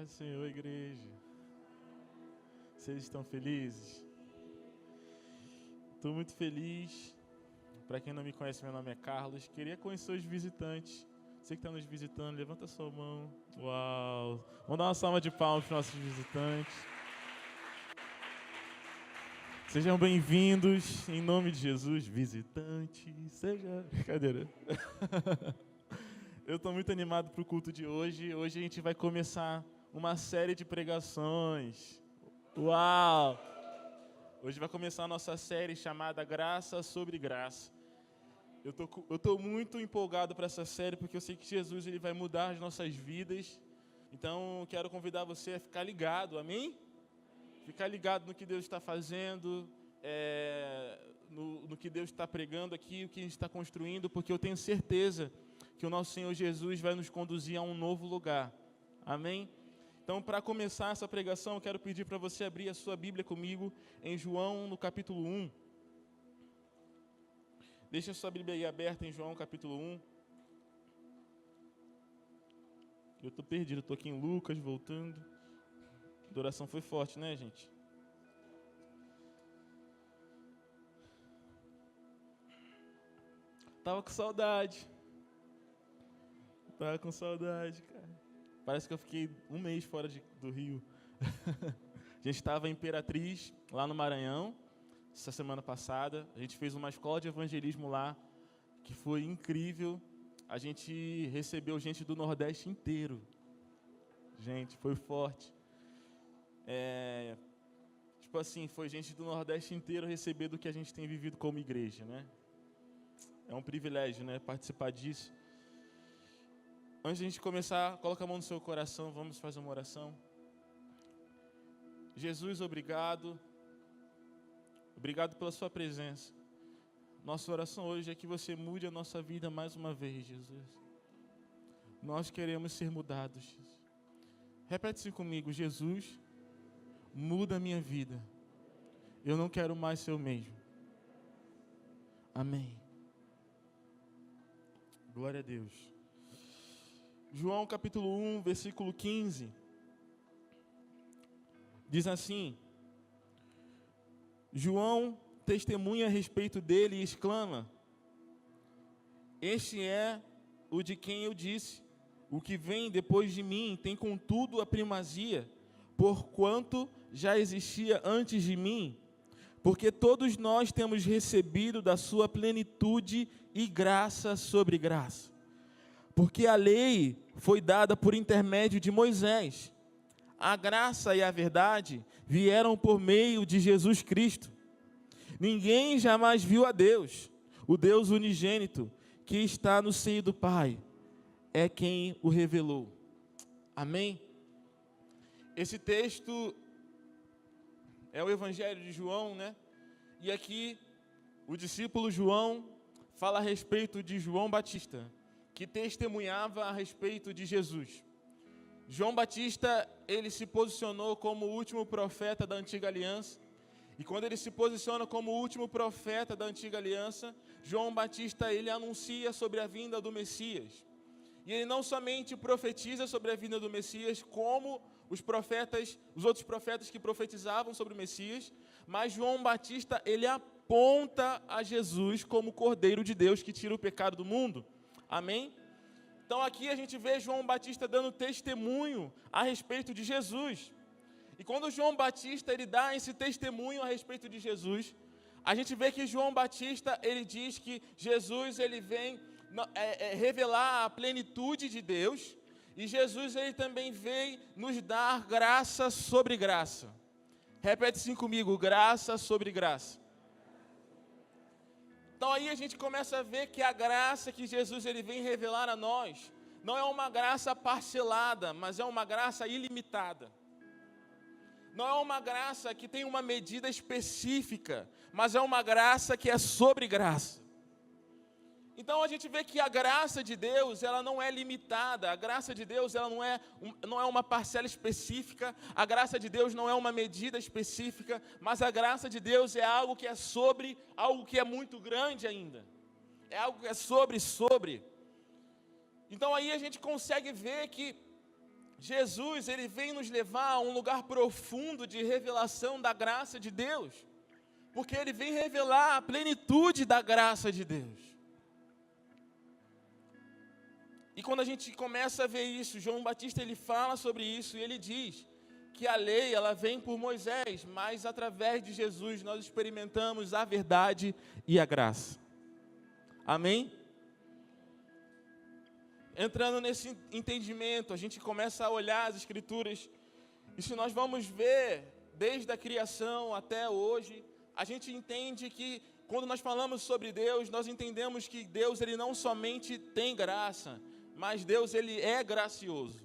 Paz do Senhor, igreja. Vocês estão felizes? Estou muito feliz. Para quem não me conhece, meu nome é Carlos. Queria conhecer os visitantes. Você que está nos visitando, levanta sua mão. Uau! Vamos dar uma salva de palmas para os nossos visitantes. Sejam bem-vindos, em nome de Jesus, visitante. Seja... Brincadeira. Eu estou muito animado para o culto de hoje. Hoje a gente vai começar uma série de pregações. Uau! Hoje vai começar a nossa série chamada Graça sobre Graça. Eu tô muito empolgado para essa série porque eu sei que Jesus ele vai mudar as nossas vidas. Então, quero convidar você a ficar ligado, amém? Ficar ligado no que Deus está fazendo, no que Deus está pregando aqui, o que a gente está construindo, porque eu tenho certeza que o nosso Senhor Jesus vai nos conduzir a um novo lugar. Amém? Então, para começar essa pregação, eu quero pedir para você abrir a sua Bíblia comigo em João, no capítulo 1. Deixa a sua Bíblia aí aberta em João, capítulo 1. Eu estou perdido, estou aqui em Lucas, voltando. A adoração foi forte, né, gente? Tava com saudade. Tava com saudade, cara. Parece que eu fiquei um mês fora do Rio. A gente estava em Imperatriz, lá no Maranhão, essa semana passada. A gente fez uma escola de evangelismo lá, que foi incrível. A gente recebeu gente do Nordeste inteiro. Gente, foi forte. Tipo assim, foi gente do Nordeste inteiro receber do que a gente tem vivido como igreja, né? É um privilégio, né, participar disso. Antes de a gente começar, coloca a mão no seu coração, vamos fazer uma oração. Jesus, obrigado. Obrigado pela sua presença. Nossa oração hoje é que você mude a nossa vida mais uma vez, Jesus. Nós queremos ser mudados, Jesus. Repete-se comigo, Jesus, muda a minha vida. Eu não quero mais ser o mesmo. Amém. Glória a Deus. João capítulo 1, versículo 15. Diz assim: João testemunha a respeito dele e exclama: Este é o de quem eu disse, o que vem depois de mim tem contudo a primazia, porquanto já existia antes de mim, porque todos nós temos recebido da sua plenitude e graça sobre graça. Porque a lei foi dada por intermédio de Moisés. A graça e a verdade vieram por meio de Jesus Cristo. Ninguém jamais viu a Deus, o Deus unigênito, que está no seio do Pai, é quem o revelou. Amém? Esse texto é o Evangelho de João, né? E aqui o discípulo João fala a respeito de João Batista, que testemunhava a respeito de Jesus. João Batista, ele se posicionou como o último profeta da antiga aliança. E quando ele se posiciona como o último profeta da antiga aliança, João Batista, ele anuncia sobre a vinda do Messias. E ele não somente profetiza sobre a vinda do Messias, como os outros profetas que profetizavam sobre o Messias, mas João Batista, ele aponta a Jesus como o Cordeiro de Deus que tira o pecado do mundo. Amém? Então aqui a gente vê João Batista dando testemunho a respeito de Jesus. E quando João Batista ele dá esse testemunho a respeito de Jesus, a gente vê que João Batista ele diz que Jesus ele vem revelar a plenitude de Deus, e Jesus ele também veio nos dar graça sobre graça. Repete assim comigo, graça sobre graça. Então aí a gente começa a ver que a graça que Jesus ele vem revelar a nós não é uma graça parcelada, mas é uma graça ilimitada. Não é uma graça que tem uma medida específica, mas é uma graça que é sobre graça. Então a gente vê que a graça de Deus, ela não é limitada, a graça de Deus ela não é uma parcela específica, a graça de Deus não é uma medida específica, mas a graça de Deus é algo que é sobre, algo que é muito grande ainda, é algo que é sobre. Então aí a gente consegue ver que Jesus, ele vem nos levar a um lugar profundo de revelação da graça de Deus, porque ele vem revelar a plenitude da graça de Deus. E quando a gente começa a ver isso, João Batista ele fala sobre isso e ele diz que a lei ela vem por Moisés, mas através de Jesus nós experimentamos a verdade e a graça. Amém? Entrando nesse entendimento, a gente começa a olhar as Escrituras, e se nós vamos ver, desde a criação até hoje, a gente entende que, quando nós falamos sobre Deus, nós entendemos que Deus ele não somente tem graça, mas Deus ele é gracioso.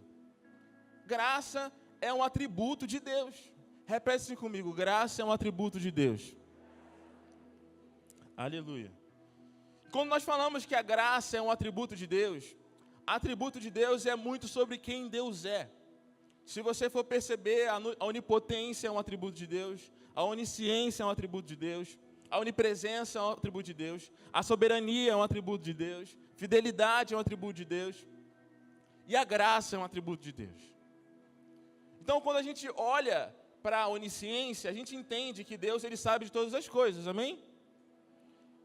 Graça é um atributo de Deus. Repete assim comigo, graça é um atributo de Deus. Aleluia. Quando nós falamos que a graça é um atributo de Deus, atributo de Deus é muito sobre quem Deus é. Se você for perceber, a onipotência é um atributo de Deus, a onisciência é um atributo de Deus, a onipresença é um atributo de Deus, a soberania é um atributo de Deus, fidelidade é um atributo de Deus, e a graça é um atributo de Deus. Então, quando a gente olha para a onisciência, a gente entende que Deus ele sabe de todas as coisas, amém?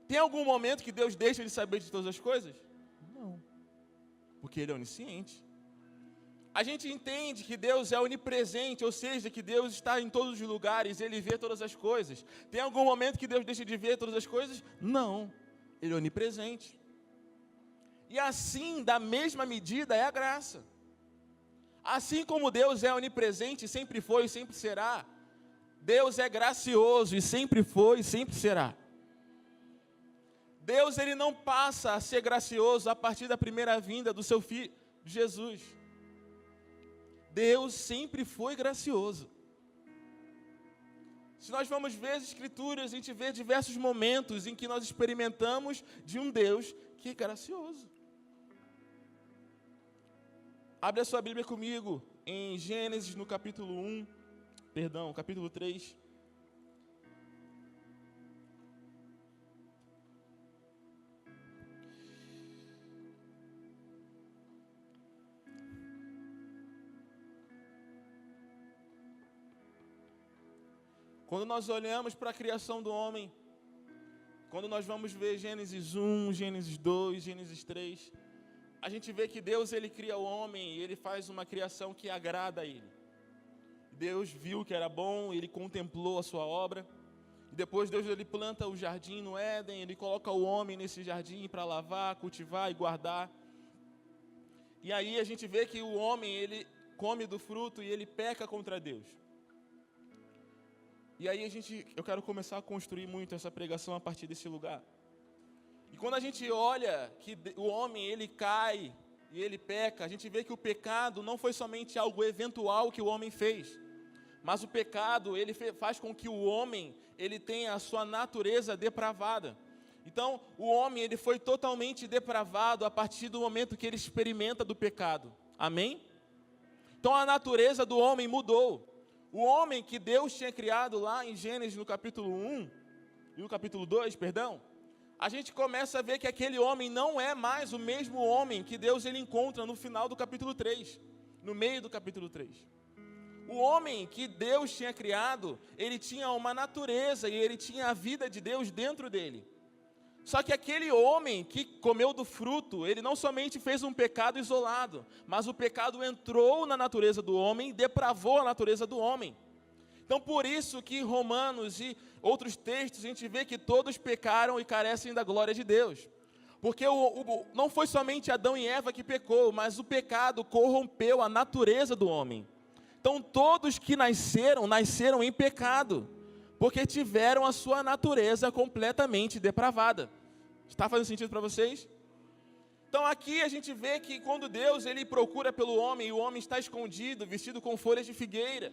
Tem algum momento que Deus deixa de saber de todas as coisas? Não. Porque ele é onisciente. A gente entende que Deus é onipresente, ou seja, que Deus está em todos os lugares, ele vê todas as coisas. Tem algum momento que Deus deixa de ver todas as coisas? Não, ele é onipresente. E assim, da mesma medida, é a graça. Assim como Deus é onipresente, sempre foi e sempre será, Deus é gracioso e sempre foi e sempre será. Deus ele não passa a ser gracioso a partir da primeira vinda do seu filho, Jesus. Deus sempre foi gracioso. Se nós vamos ver as Escrituras, a gente vê diversos momentos em que nós experimentamos de um Deus que é gracioso. Abre a sua Bíblia comigo em Gênesis no capítulo 3. Quando nós olhamos para a criação do homem, quando nós vamos ver Gênesis 1, Gênesis 2, Gênesis 3, a gente vê que Deus ele cria o homem e ele faz uma criação que agrada a ele. Deus viu que era bom, ele contemplou a sua obra, e depois Deus ele planta o jardim no Éden, ele coloca o homem nesse jardim para lavar, cultivar e guardar. E aí a gente vê que o homem ele come do fruto e ele peca contra Deus. E aí eu quero começar a construir muito essa pregação a partir desse lugar. E quando a gente olha que o homem ele cai e ele peca, a gente vê que o pecado não foi somente algo eventual que o homem fez, mas o pecado ele faz com que o homem ele tenha a sua natureza depravada. Então o homem ele foi totalmente depravado a partir do momento que ele experimenta do pecado. Amém? Então a natureza do homem mudou. O homem que Deus tinha criado lá em Gênesis no capítulo 1 e no capítulo 2, a gente começa a ver que aquele homem não é mais o mesmo homem que Deus ele encontra no final do capítulo 3, no meio do capítulo 3. O homem que Deus tinha criado, ele tinha uma natureza e ele tinha a vida de Deus dentro dele. Só que aquele homem que comeu do fruto, ele não somente fez um pecado isolado, mas o pecado entrou na natureza do homem e depravou a natureza do homem. Então por isso que Romanos e outros textos a gente vê que todos pecaram e carecem da glória de Deus. Porque não foi somente Adão e Eva que pecou, mas o pecado corrompeu a natureza do homem. Então todos que nasceram em pecado, porque tiveram a sua natureza completamente depravada. Está fazendo sentido para vocês? Então aqui a gente vê que quando Deus ele procura pelo homem, e o homem está escondido, vestido com folhas de figueira.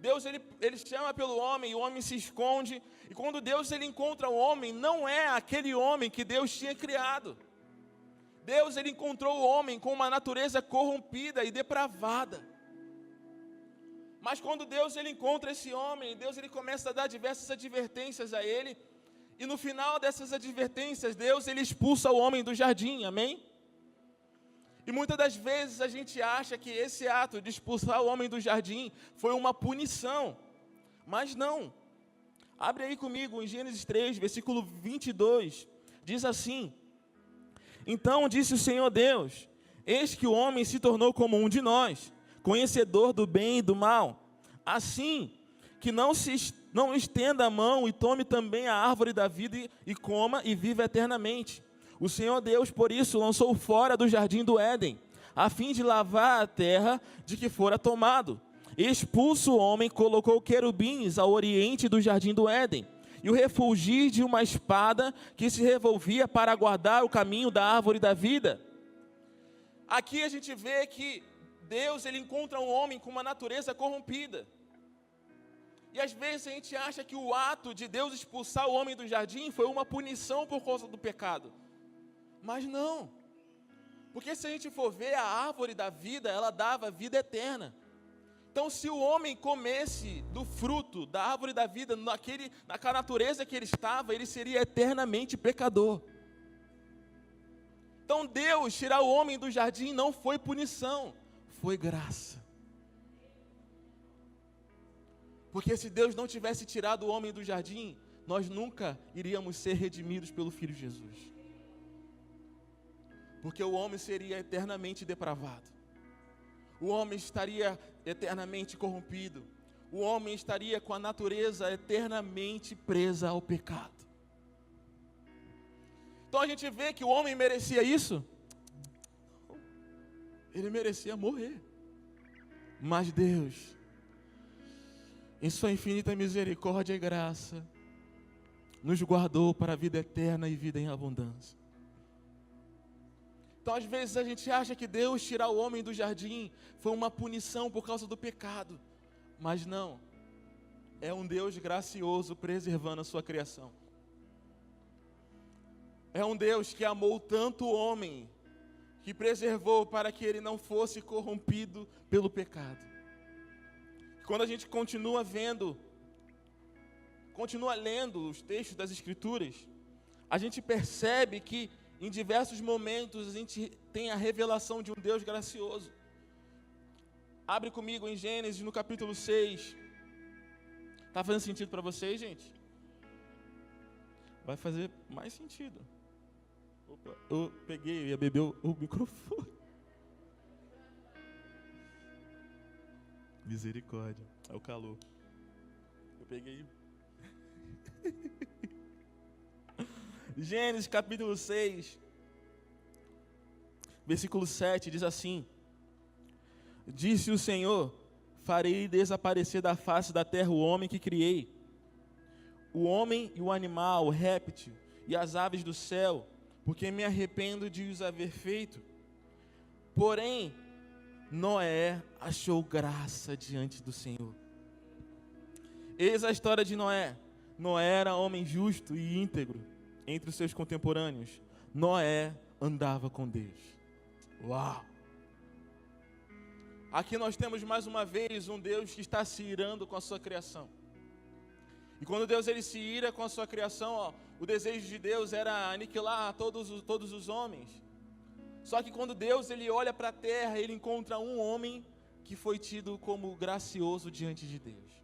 Deus ele chama pelo homem, e o homem se esconde. E quando Deus ele encontra o homem, não é aquele homem que Deus tinha criado. Deus ele encontrou o homem com uma natureza corrompida e depravada. Mas quando Deus ele encontra esse homem, Deus ele começa a dar diversas advertências a ele, e no final dessas advertências, Deus ele expulsa o homem do jardim, amém? E muitas das vezes a gente acha que esse ato de expulsar o homem do jardim foi uma punição. Mas não. Abre aí comigo em Gênesis 3, versículo 22. Diz assim: Então disse o Senhor Deus: Eis que o homem se tornou como um de nós, conhecedor do bem e do mal. Assim que não estenda a mão e tome também a árvore da vida e coma e viva eternamente. O Senhor Deus, por isso, lançou fora do jardim do Éden, a fim de lavar a terra de que fora tomado. Expulso o homem, colocou querubins ao oriente do jardim do Éden, e o refulgir de uma espada que se revolvia para guardar o caminho da árvore da vida. Aqui a gente vê que Deus, ele encontra um homem com uma natureza corrompida. E às vezes a gente acha que o ato de Deus expulsar o homem do jardim foi uma punição por causa do pecado. Mas não. Porque se a gente for ver, a árvore da vida, ela dava vida eterna. Então, se o homem comesse do fruto da árvore da vida, naquela natureza que ele estava, ele seria eternamente pecador. Então, Deus tirar o homem do jardim não foi punição, foi graça. Porque se Deus não tivesse tirado o homem do jardim, nós nunca iríamos ser redimidos pelo Filho Jesus. Porque o homem seria eternamente depravado. O homem estaria eternamente corrompido. O homem estaria com a natureza eternamente presa ao pecado. Então a gente vê que o homem merecia isso. Ele merecia morrer. Mas Deus, em sua infinita misericórdia e graça, nos guardou para a vida eterna e vida em abundância. Então, às vezes, a gente acha que Deus tirar o homem do jardim foi uma punição por causa do pecado. Mas não. É um Deus gracioso preservando a sua criação. É um Deus que amou tanto o homem, que preservou para que ele não fosse corrompido pelo pecado. Quando a gente continua lendo os textos das Escrituras, a gente percebe que em diversos momentos a gente tem a revelação de um Deus gracioso. Abre comigo em Gênesis, no capítulo 6. Está fazendo sentido para vocês, gente? Vai fazer mais sentido. Opa, eu peguei, ia beber o microfone. Misericórdia, é o calor. Eu peguei. Gênesis capítulo 6, versículo 7, diz assim: Disse o Senhor: farei desaparecer da face da terra o homem que criei, o homem e o animal, o réptil e as aves do céu, porque me arrependo de os haver feito. Porém, Noé achou graça diante do Senhor. Eis a história de Noé. Noé era homem justo e íntegro entre os seus contemporâneos. Noé andava com Deus. Uau! Aqui nós temos mais uma vez um Deus que está se irando com a sua criação. E quando Deus ele se ira com a sua criação, o desejo de Deus era aniquilar todos os homens. Só que quando Deus ele olha para a terra, ele encontra um homem que foi tido como gracioso diante de Deus.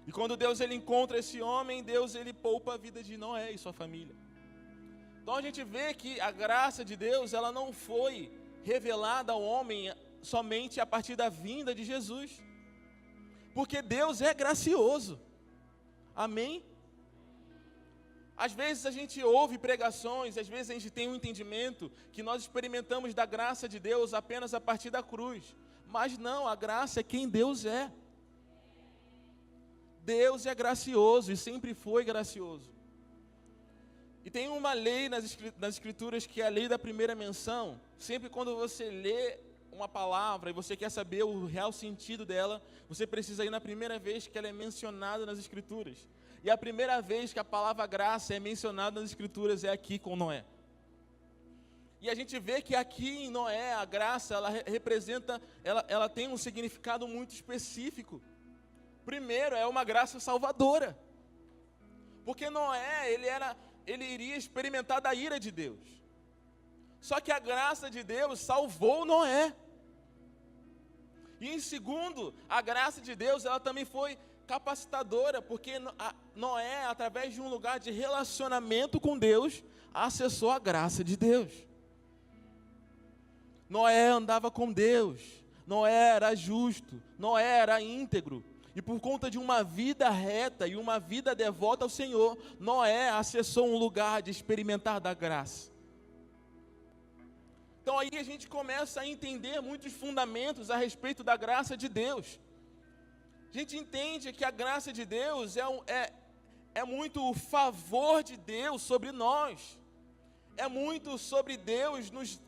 E quando Deus ele encontra esse homem, Deus ele poupa a vida de Noé e sua família. Então a gente vê que a graça de Deus, ela não foi revelada ao homem somente a partir da vinda de Jesus. Porque Deus é gracioso. Amém? Às vezes a gente ouve pregações, às vezes a gente tem um entendimento que nós experimentamos da graça de Deus apenas a partir da cruz. Mas não, a graça é quem Deus é. Deus é gracioso e sempre foi gracioso. E tem uma lei nas Escrituras que é a lei da primeira menção. Sempre quando você lê uma palavra e você quer saber o real sentido dela, você precisa ir na primeira vez que ela é mencionada nas Escrituras. E a primeira vez que a palavra graça é mencionada nas Escrituras é aqui com Noé. E a gente vê que aqui em Noé a graça, ela representa, ela tem um significado muito específico. Primeiro, é uma graça salvadora. Porque Noé, ele iria experimentar da ira de Deus. Só que a graça de Deus salvou Noé. E em segundo, a graça de Deus, ela também foi capacitadora, porque Noé, através de um lugar de relacionamento com Deus, acessou a graça de Deus. Noé andava com Deus, Noé era justo, Noé era íntegro, e por conta de uma vida reta e uma vida devota ao Senhor, Noé acessou um lugar de experimentar da graça. Então aí a gente começa a entender muitos fundamentos a respeito da graça de Deus. A gente entende que a graça de Deus é muito o favor de Deus sobre nós. É muito sobre Deus nos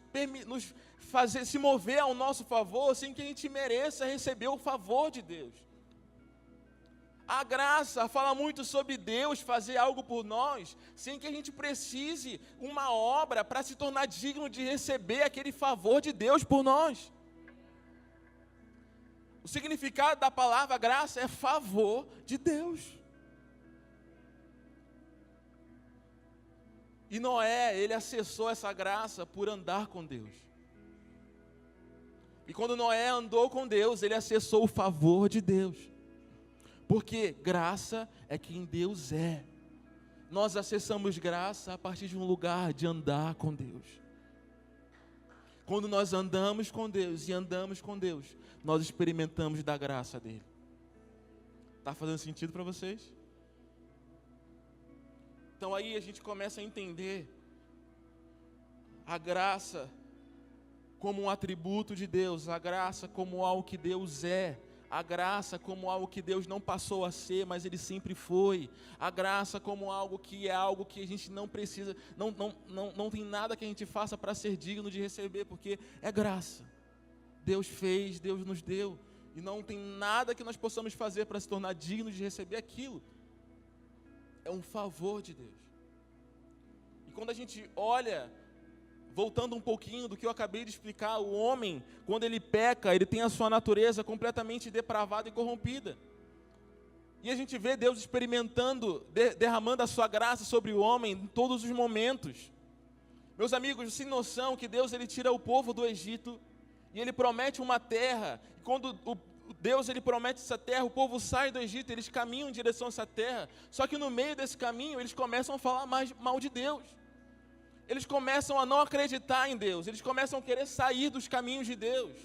fazer se mover ao nosso favor sem que a gente mereça receber o favor de Deus. A graça fala muito sobre Deus fazer algo por nós, sem que a gente precise uma obra para se tornar digno de receber aquele favor de Deus por nós. O significado da palavra graça é favor de Deus. E Noé, ele acessou essa graça por andar com Deus. E quando Noé andou com Deus, ele acessou o favor de Deus. Porque graça é quem Deus é. Nós acessamos graça a partir de um lugar de andar com Deus. Quando nós andamos com Deus e andamos com Deus, nós experimentamos da graça dele. Está fazendo sentido para vocês? Então aí a gente começa a entender a graça como um atributo de Deus, a graça como algo que Deus é, a graça como algo que Deus não passou a ser, mas Ele sempre foi, a graça como algo que a gente não precisa, não tem nada que a gente faça para ser digno de receber, porque é graça. Deus fez, Deus nos deu, e não tem nada que nós possamos fazer para se tornar digno de receber aquilo. É um favor de Deus. E quando a gente olha, voltando um pouquinho do que eu acabei de explicar, o homem, quando ele peca, ele tem a sua natureza completamente depravada e corrompida. E a gente vê Deus experimentando, derramando a sua graça sobre o homem em todos os momentos. Meus amigos, sem noção que Deus ele tira o povo do Egito e ele promete uma terra. E quando Deus ele promete essa terra, o povo sai do Egito, eles caminham em direção a essa terra. Só que no meio desse caminho, eles começam a falar mal de Deus. Eles começam a não acreditar em Deus, eles começam a querer sair dos caminhos de Deus.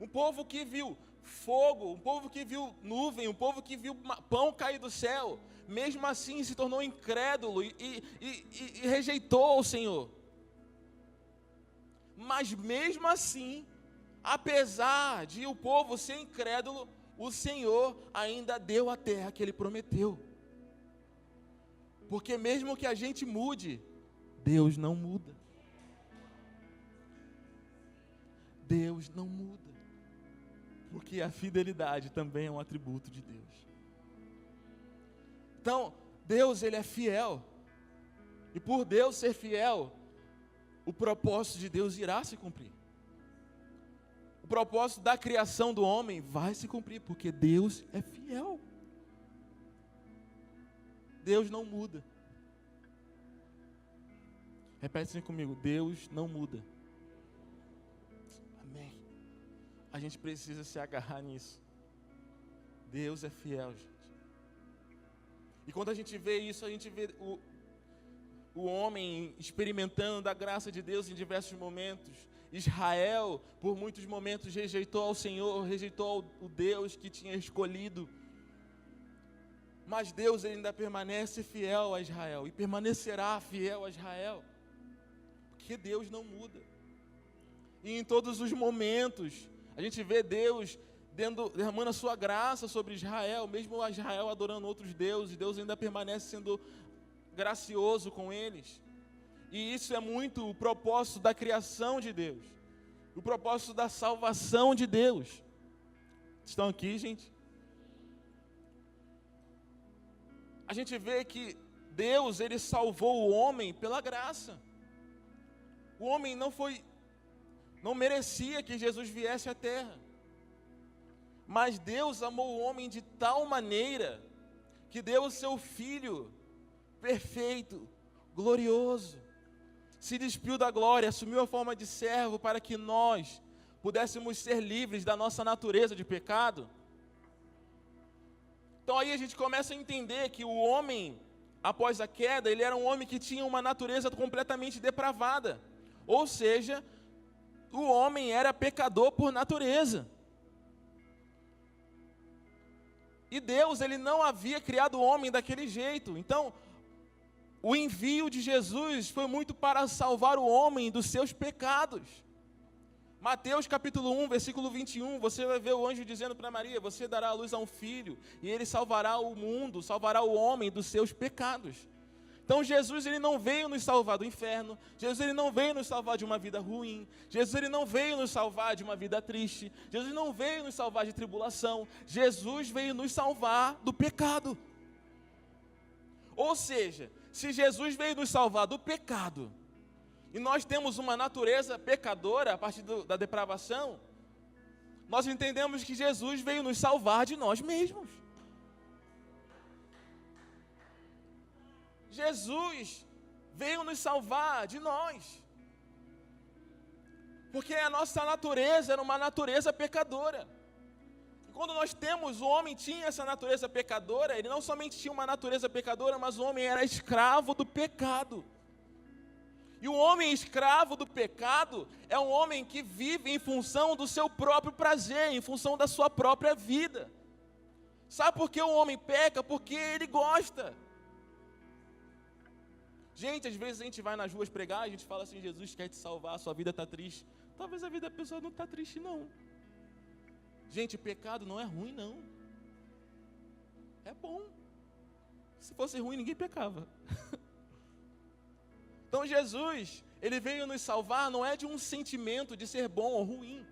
Um povo que viu fogo, um povo que viu nuvem, um povo que viu pão cair do céu, mesmo assim se tornou incrédulo e rejeitou o Senhor. Mas mesmo assim, apesar de o povo ser incrédulo, o Senhor ainda deu a terra que Ele prometeu. Porque mesmo que a gente mude, Deus não muda. Deus não muda. Porque a fidelidade também é um atributo de Deus. Então, Deus ele é fiel. E por Deus ser fiel, o propósito de Deus irá se cumprir. O propósito da criação do homem vai se cumprir, porque Deus é fiel. Deus não muda. Repete assim comigo, Deus não muda. Amém. A gente precisa se agarrar nisso. Deus é fiel, gente. E quando a gente vê isso, a gente vê o homem experimentando da graça de Deus em diversos momentos. Israel, por muitos momentos, rejeitou ao Senhor, rejeitou o Deus que tinha escolhido. Mas Deus ainda permanece fiel a Israel e permanecerá fiel a Israel. Porque Deus não muda. E em todos os momentos, a gente vê Deus derramando a sua graça sobre Israel, mesmo Israel adorando outros deuses, Deus ainda permanece sendo gracioso com eles. E isso é muito o propósito da criação de Deus, o propósito da salvação de Deus. Estão aqui, gente? A gente vê que Deus, ele salvou o homem pela graça. O homem não merecia que Jesus viesse à terra. Mas Deus amou o homem de tal maneira que deu o seu Filho perfeito, glorioso, se despiu da glória, assumiu a forma de servo para que nós pudéssemos ser livres da nossa natureza de pecado. Então aí a gente começa a entender que o homem, após a queda, ele era um homem que tinha uma natureza completamente depravada. Ou seja, o homem era pecador por natureza. E Deus, ele não havia criado o homem daquele jeito. Então, o envio de Jesus foi muito para salvar o homem dos seus pecados. Mateus capítulo 1, versículo 21, você vai ver o anjo dizendo para Maria: você dará à luz a um filho, e ele salvará o mundo, salvará o homem dos seus pecados. Então Jesus, ele não veio nos salvar do inferno. Jesus, ele não veio nos salvar de uma vida ruim. Jesus, ele não veio nos salvar de uma vida triste. Jesus não veio nos salvar de tribulação. Jesus veio nos salvar do pecado. Ou seja, se Jesus veio nos salvar do pecado, e nós temos uma natureza pecadora a partir da depravação, nós entendemos que Jesus veio nos salvar de nós mesmos. Jesus veio nos salvar de nós, porque a nossa natureza era uma natureza pecadora. E quando nós temos, o homem tinha essa natureza pecadora, ele não somente tinha uma natureza pecadora, mas o homem era escravo do pecado. E o homem escravo do pecado é um homem que vive em função do seu próprio prazer, em função da sua própria vida. Sabe por que o homem peca? Porque ele gosta. Gente, às vezes a gente vai nas ruas pregar, a gente fala assim: Jesus quer te salvar, a sua vida está triste. Talvez a vida da pessoa não está triste, não. Gente, pecado não é ruim, não. É bom. Se fosse ruim, ninguém pecava. Então Jesus, ele veio nos salvar, não é de um sentimento de ser bom ou ruim.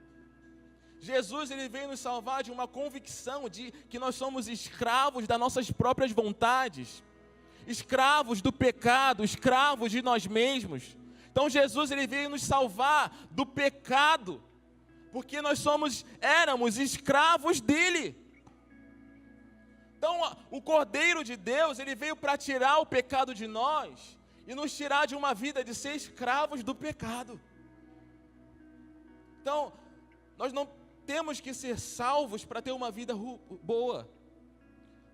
Jesus, ele veio nos salvar de uma convicção de que nós somos escravos das nossas próprias vontades, escravos do pecado, escravos de nós mesmos. Então Jesus, ele veio nos salvar do pecado, porque nós éramos escravos dele. Então o Cordeiro de Deus, ele veio para tirar o pecado de nós e nos tirar de uma vida de ser escravos do pecado. Então, nós não temos que ser salvos para ter uma vida boa.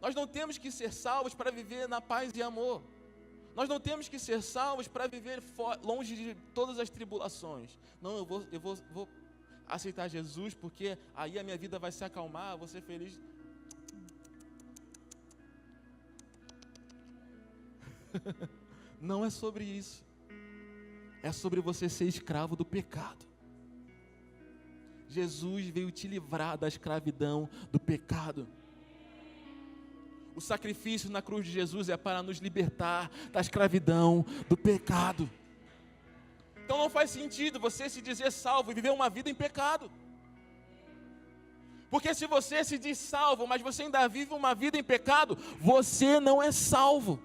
Nós não temos que ser salvos para viver na paz e amor. Nós não temos que ser salvos para viver longe de todas as tribulações. Não, eu vou aceitar Jesus, porque aí a minha vida vai se acalmar, eu vou ser feliz. Não é sobre isso. É sobre você ser escravo do pecado. Jesus veio te livrar da escravidão do pecado. O sacrifício na cruz de Jesus é para nos libertar da escravidão do pecado. Então não faz sentido você se dizer salvo e viver uma vida em pecado. Porque se você se diz salvo, mas você ainda vive uma vida em pecado, você não é salvo.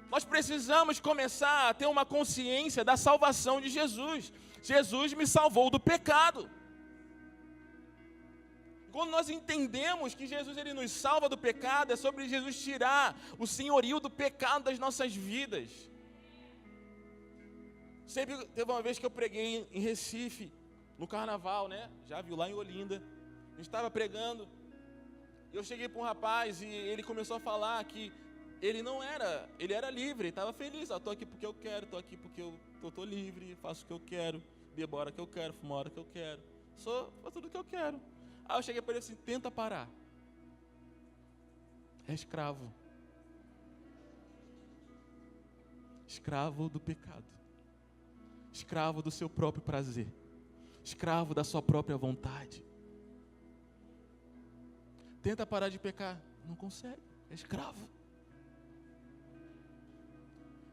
Nós precisamos começar a ter uma consciência da salvação de Jesus. Jesus me salvou do pecado. Quando nós entendemos que Jesus, ele nos salva do pecado, é sobre Jesus tirar o senhorio do pecado das nossas vidas. Sempre teve uma vez que eu preguei em Recife, no carnaval, né? Já viu, lá em Olinda. A gente estava pregando, eu cheguei para um rapaz e ele começou a falar que ele era livre, ele estava feliz. Estou aqui porque eu quero, estou aqui porque eu estou livre, faço o que eu quero, bebo a hora que eu quero, fumo a hora que eu quero, faço tudo o que eu quero. Aí eu cheguei para ele assim: tenta parar. É escravo. Escravo do pecado. Escravo do seu próprio prazer. Escravo da sua própria vontade. Tenta parar de pecar. Não consegue. É escravo.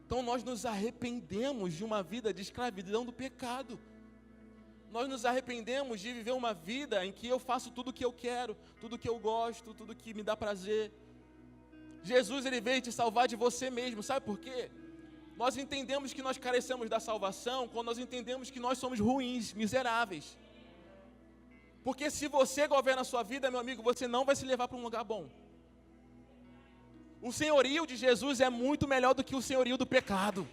Então nós nos arrependemos de uma vida de escravidão do pecado. Nós nos arrependemos de viver uma vida em que eu faço tudo o que eu quero, tudo o que eu gosto, tudo que me dá prazer. Jesus, ele veio te salvar de você mesmo. Sabe por quê? Nós entendemos que nós carecemos da salvação quando nós entendemos que nós somos ruins, miseráveis. Porque se você governa a sua vida, meu amigo, você não vai se levar para um lugar bom. O senhorio de Jesus é muito melhor do que o senhorio do pecado.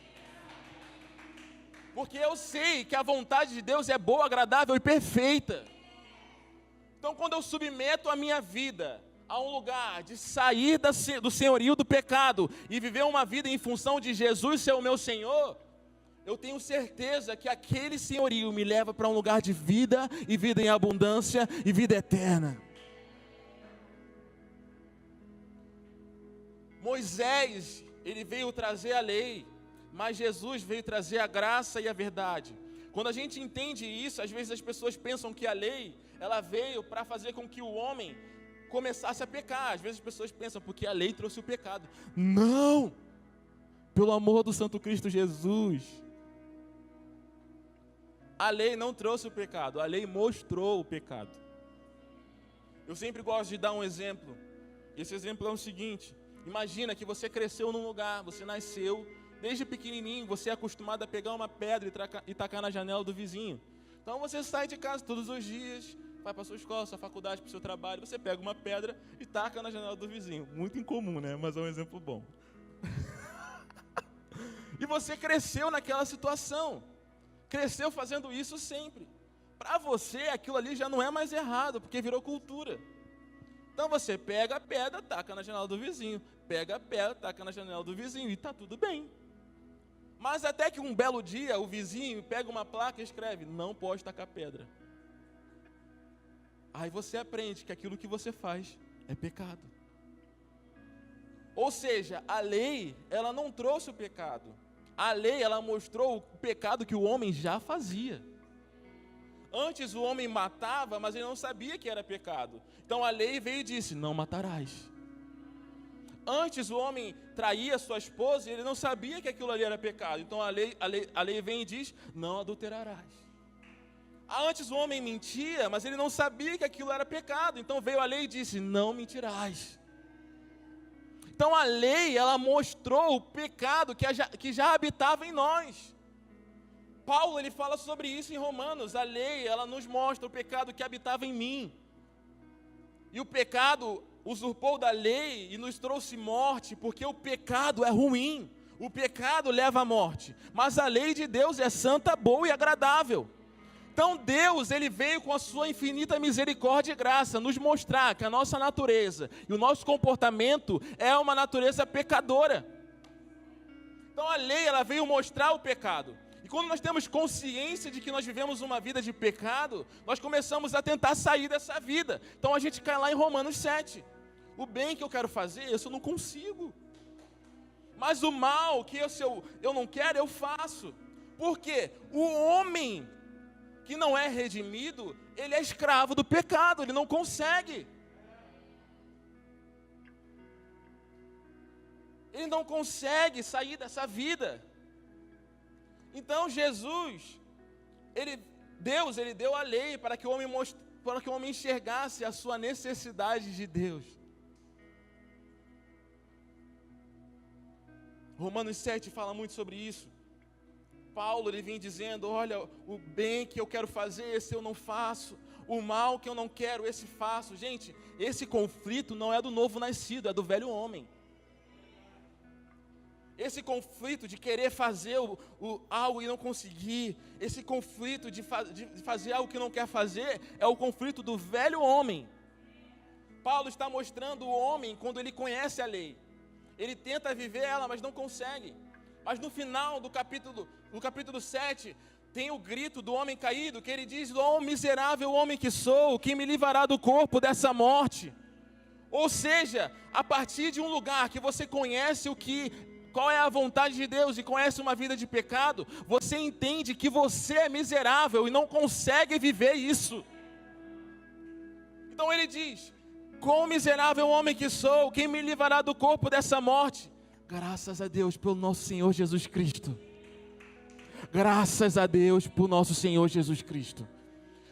Porque eu sei que a vontade de Deus é boa, agradável e perfeita. Então, quando eu submeto a minha vida a um lugar de sair do senhorio do pecado e viver uma vida em função de Jesus ser o meu Senhor, eu tenho certeza que aquele senhorio me leva para um lugar de vida, e vida em abundância, e vida eterna. Moisés, ele veio trazer a lei, mas Jesus veio trazer a graça e a verdade. Quando a gente entende isso, às vezes as pessoas pensam que a lei, ela veio para fazer com que o homem começasse a pecar. Às vezes as pessoas pensam, porque a lei trouxe o pecado. Não! Pelo amor do Santo Cristo Jesus. A lei não trouxe o pecado, a lei mostrou o pecado. Eu sempre gosto de dar um exemplo. Esse exemplo é o seguinte: imagina que você cresceu num lugar, você nasceu, desde pequenininho, você é acostumado a pegar uma pedra e tacar na janela do vizinho. Então você sai de casa todos os dias, vai para a sua escola, sua faculdade, para o seu trabalho, você pega uma pedra e taca na janela do vizinho. Muito incomum, né? Mas é um exemplo bom. E você cresceu naquela situação, cresceu fazendo isso sempre. Para você, aquilo ali já não é mais errado, porque virou cultura. Então você pega a pedra, taca na janela do vizinho, pega a pedra, taca na janela do vizinho, e está tudo bem. Mas até que um belo dia, o vizinho pega uma placa e escreve, não pode tacar pedra. Aí você aprende que aquilo que você faz é pecado. Ou seja, a lei, ela não trouxe o pecado. A lei, ela mostrou o pecado que o homem já fazia. Antes o homem matava, mas ele não sabia que era pecado. Então a lei veio e disse, não matarás. Antes o homem traía sua esposa e ele não sabia que aquilo ali era pecado. Então a lei vem e diz, não adulterarás. Antes o homem mentia, mas ele não sabia que aquilo era pecado. Então veio a lei e disse, não mentirás. Então a lei, ela mostrou o pecado que já habitava em nós. Paulo, ele fala sobre isso em Romanos. A lei, ela nos mostra o pecado que habitava em mim. E o pecado usurpou da lei e nos trouxe morte, porque o pecado é ruim. O pecado leva à morte. Mas a lei de Deus é santa, boa e agradável. Então Deus, ele veio com a sua infinita misericórdia e graça nos mostrar que a nossa natureza e o nosso comportamento é uma natureza pecadora. Então a lei, ela veio mostrar o pecado. E quando nós temos consciência de que nós vivemos uma vida de pecado, nós começamos a tentar sair dessa vida. Então a gente cai lá em Romanos 7. O bem que eu quero fazer, isso eu não consigo. Mas o mal que eu não quero, eu faço. Por quê? O homem que não é redimido, ele é escravo do pecado, ele não consegue. Ele não consegue sair dessa vida. Então Jesus, Deus deu a lei para que o homem enxergasse a sua necessidade de Deus. Romanos 7 fala muito sobre isso. Paulo, ele vem dizendo, olha, o bem que eu quero fazer, esse eu não faço. O mal que eu não quero, esse faço. Gente, esse conflito não é do novo nascido, é do velho homem. Esse conflito de querer fazer algo e não conseguir, esse conflito de fazer algo que não quer fazer, é o conflito do velho homem. Paulo está mostrando o homem quando ele conhece a lei. Ele tenta viver ela, mas não consegue. Mas no final do capítulo 7, tem o grito do homem caído, que ele diz, ó miserável homem que sou, quem me livrará do corpo dessa morte? Ou seja, a partir de um lugar que você conhece qual é a vontade de Deus e conhece uma vida de pecado, você entende que você é miserável e não consegue viver isso. Então ele diz, quão miserável homem que sou, quem me livrará do corpo dessa morte? Graças a Deus pelo nosso Senhor Jesus Cristo. Graças a Deus por nosso Senhor Jesus Cristo.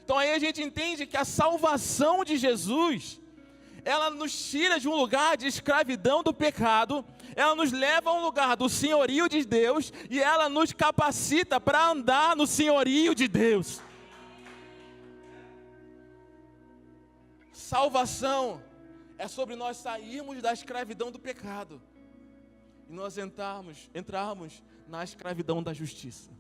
Então aí a gente entende que a salvação de Jesus, ela nos tira de um lugar de escravidão do pecado, ela nos leva a um lugar do senhorio de Deus, e ela nos capacita para andar no senhorio de Deus. Salvação É sobre nós sairmos da escravidão do pecado e nós entrarmos na escravidão da justiça.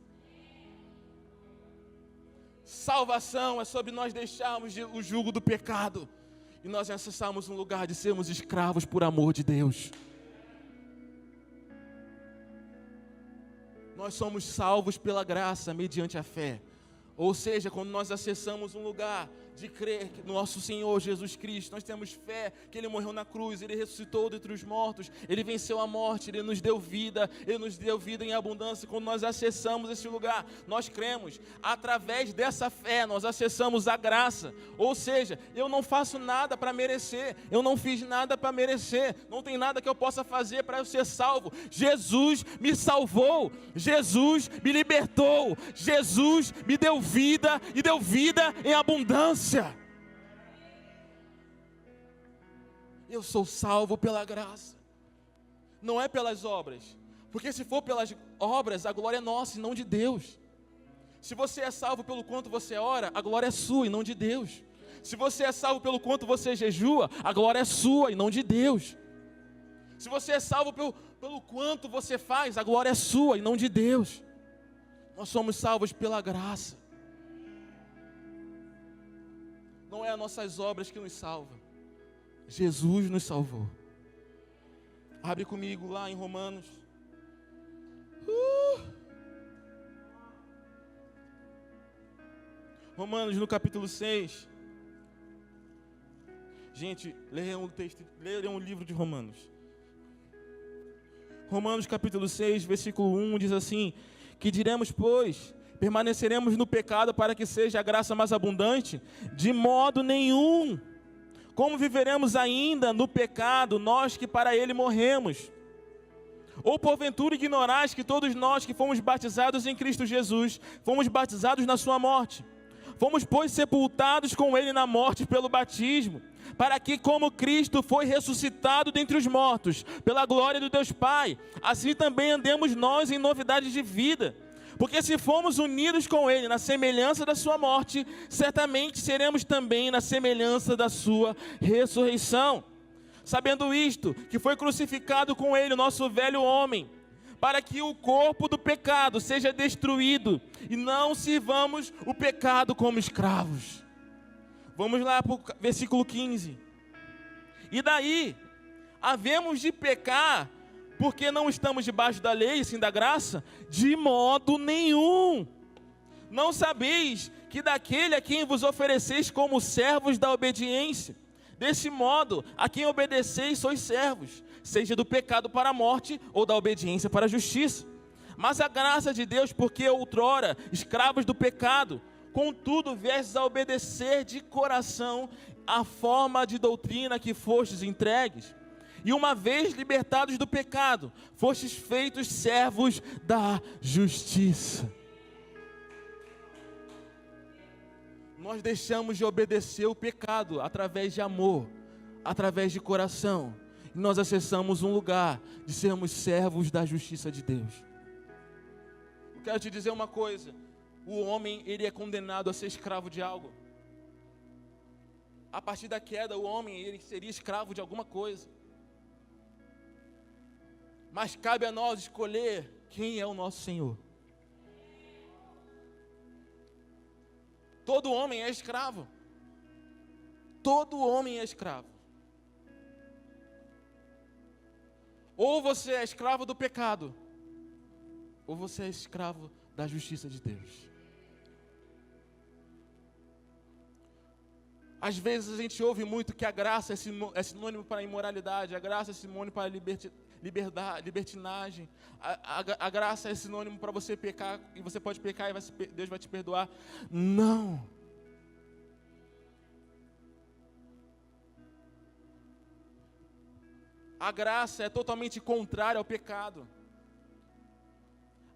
Salvação é sobre nós deixarmos o jugo do pecado e nós acessarmos um lugar de sermos escravos por amor de Deus. Nós somos salvos pela graça mediante a fé. Ou seja, quando nós acessamos um lugar de crer no nosso Senhor Jesus Cristo, nós temos fé que Ele morreu na cruz, Ele ressuscitou dentre os mortos, Ele venceu a morte, Ele nos deu vida em abundância. Quando nós acessamos esse lugar, nós cremos. Através dessa fé, nós acessamos a graça. Ou seja, eu não faço nada para merecer, eu não fiz nada para merecer, não tem nada que eu possa fazer para eu ser salvo. Jesus me salvou, Jesus me libertou, Jesus me deu vida e deu vida em abundância. Eu sou salvo pela graça, não é pelas obras, porque se for pelas obras, a glória é nossa e não de Deus. Se você é salvo pelo quanto você ora, a glória é sua e não de Deus. Se você é salvo pelo quanto você jejua, a glória é sua e não de Deus. Se você é salvo pelo quanto você faz, a glória é sua e não de Deus. Nós somos salvos pela graça. Não é as nossas obras que nos salvam. Jesus nos salvou. Abre comigo lá em Romanos. Romanos no capítulo 6. Gente, leiam o livro de Romanos. Romanos capítulo 6, versículo 1 diz assim: que diremos, pois? Permaneceremos no pecado para que seja a graça mais abundante? De modo nenhum. Como viveremos ainda no pecado, nós que para ele morremos? Ou porventura ignorais que todos nós que fomos batizados em Cristo Jesus, fomos batizados na sua morte? Fomos, pois, sepultados com ele na morte pelo batismo, para que, como Cristo foi ressuscitado dentre os mortos, pela glória do Deus Pai, assim também andemos nós em novidade de vida. Porque se fomos unidos com Ele na semelhança da sua morte, certamente seremos também na semelhança da sua ressurreição. Sabendo isto, que foi crucificado com Ele o nosso velho homem, para que o corpo do pecado seja destruído, e não sirvamos o pecado como escravos. Vamos lá para o versículo 15. E daí, havemos de pecar, porque não estamos debaixo da lei, sim da graça? De modo nenhum. Não sabeis que daquele a quem vos ofereceis como servos da obediência, desse modo, a quem obedeceis sois servos, seja do pecado para a morte, ou da obediência para a justiça. Mas a graça de Deus, porque outrora, escravos do pecado, contudo viestes a obedecer de coração a forma de doutrina que fostes entregues, e uma vez libertados do pecado, fostes feitos servos da justiça. Nós deixamos de obedecer o pecado através de amor, através de coração, e nós acessamos um lugar de sermos servos da justiça de Deus. Eu quero te dizer uma coisa: o homem, ele é condenado a ser escravo de algo. A partir da queda, o homem, ele seria escravo de alguma coisa. Mas cabe a nós escolher quem é o nosso Senhor. Todo homem é escravo. Todo homem é escravo. Ou você é escravo do pecado, ou você é escravo da justiça de Deus. Às vezes a gente ouve muito que a graça é sinônimo para a imoralidade, a graça é sinônimo para a libertinagem, a graça é sinônimo para você pecar, e você pode pecar e Deus vai te perdoar. Não. A graça é totalmente contrária ao pecado.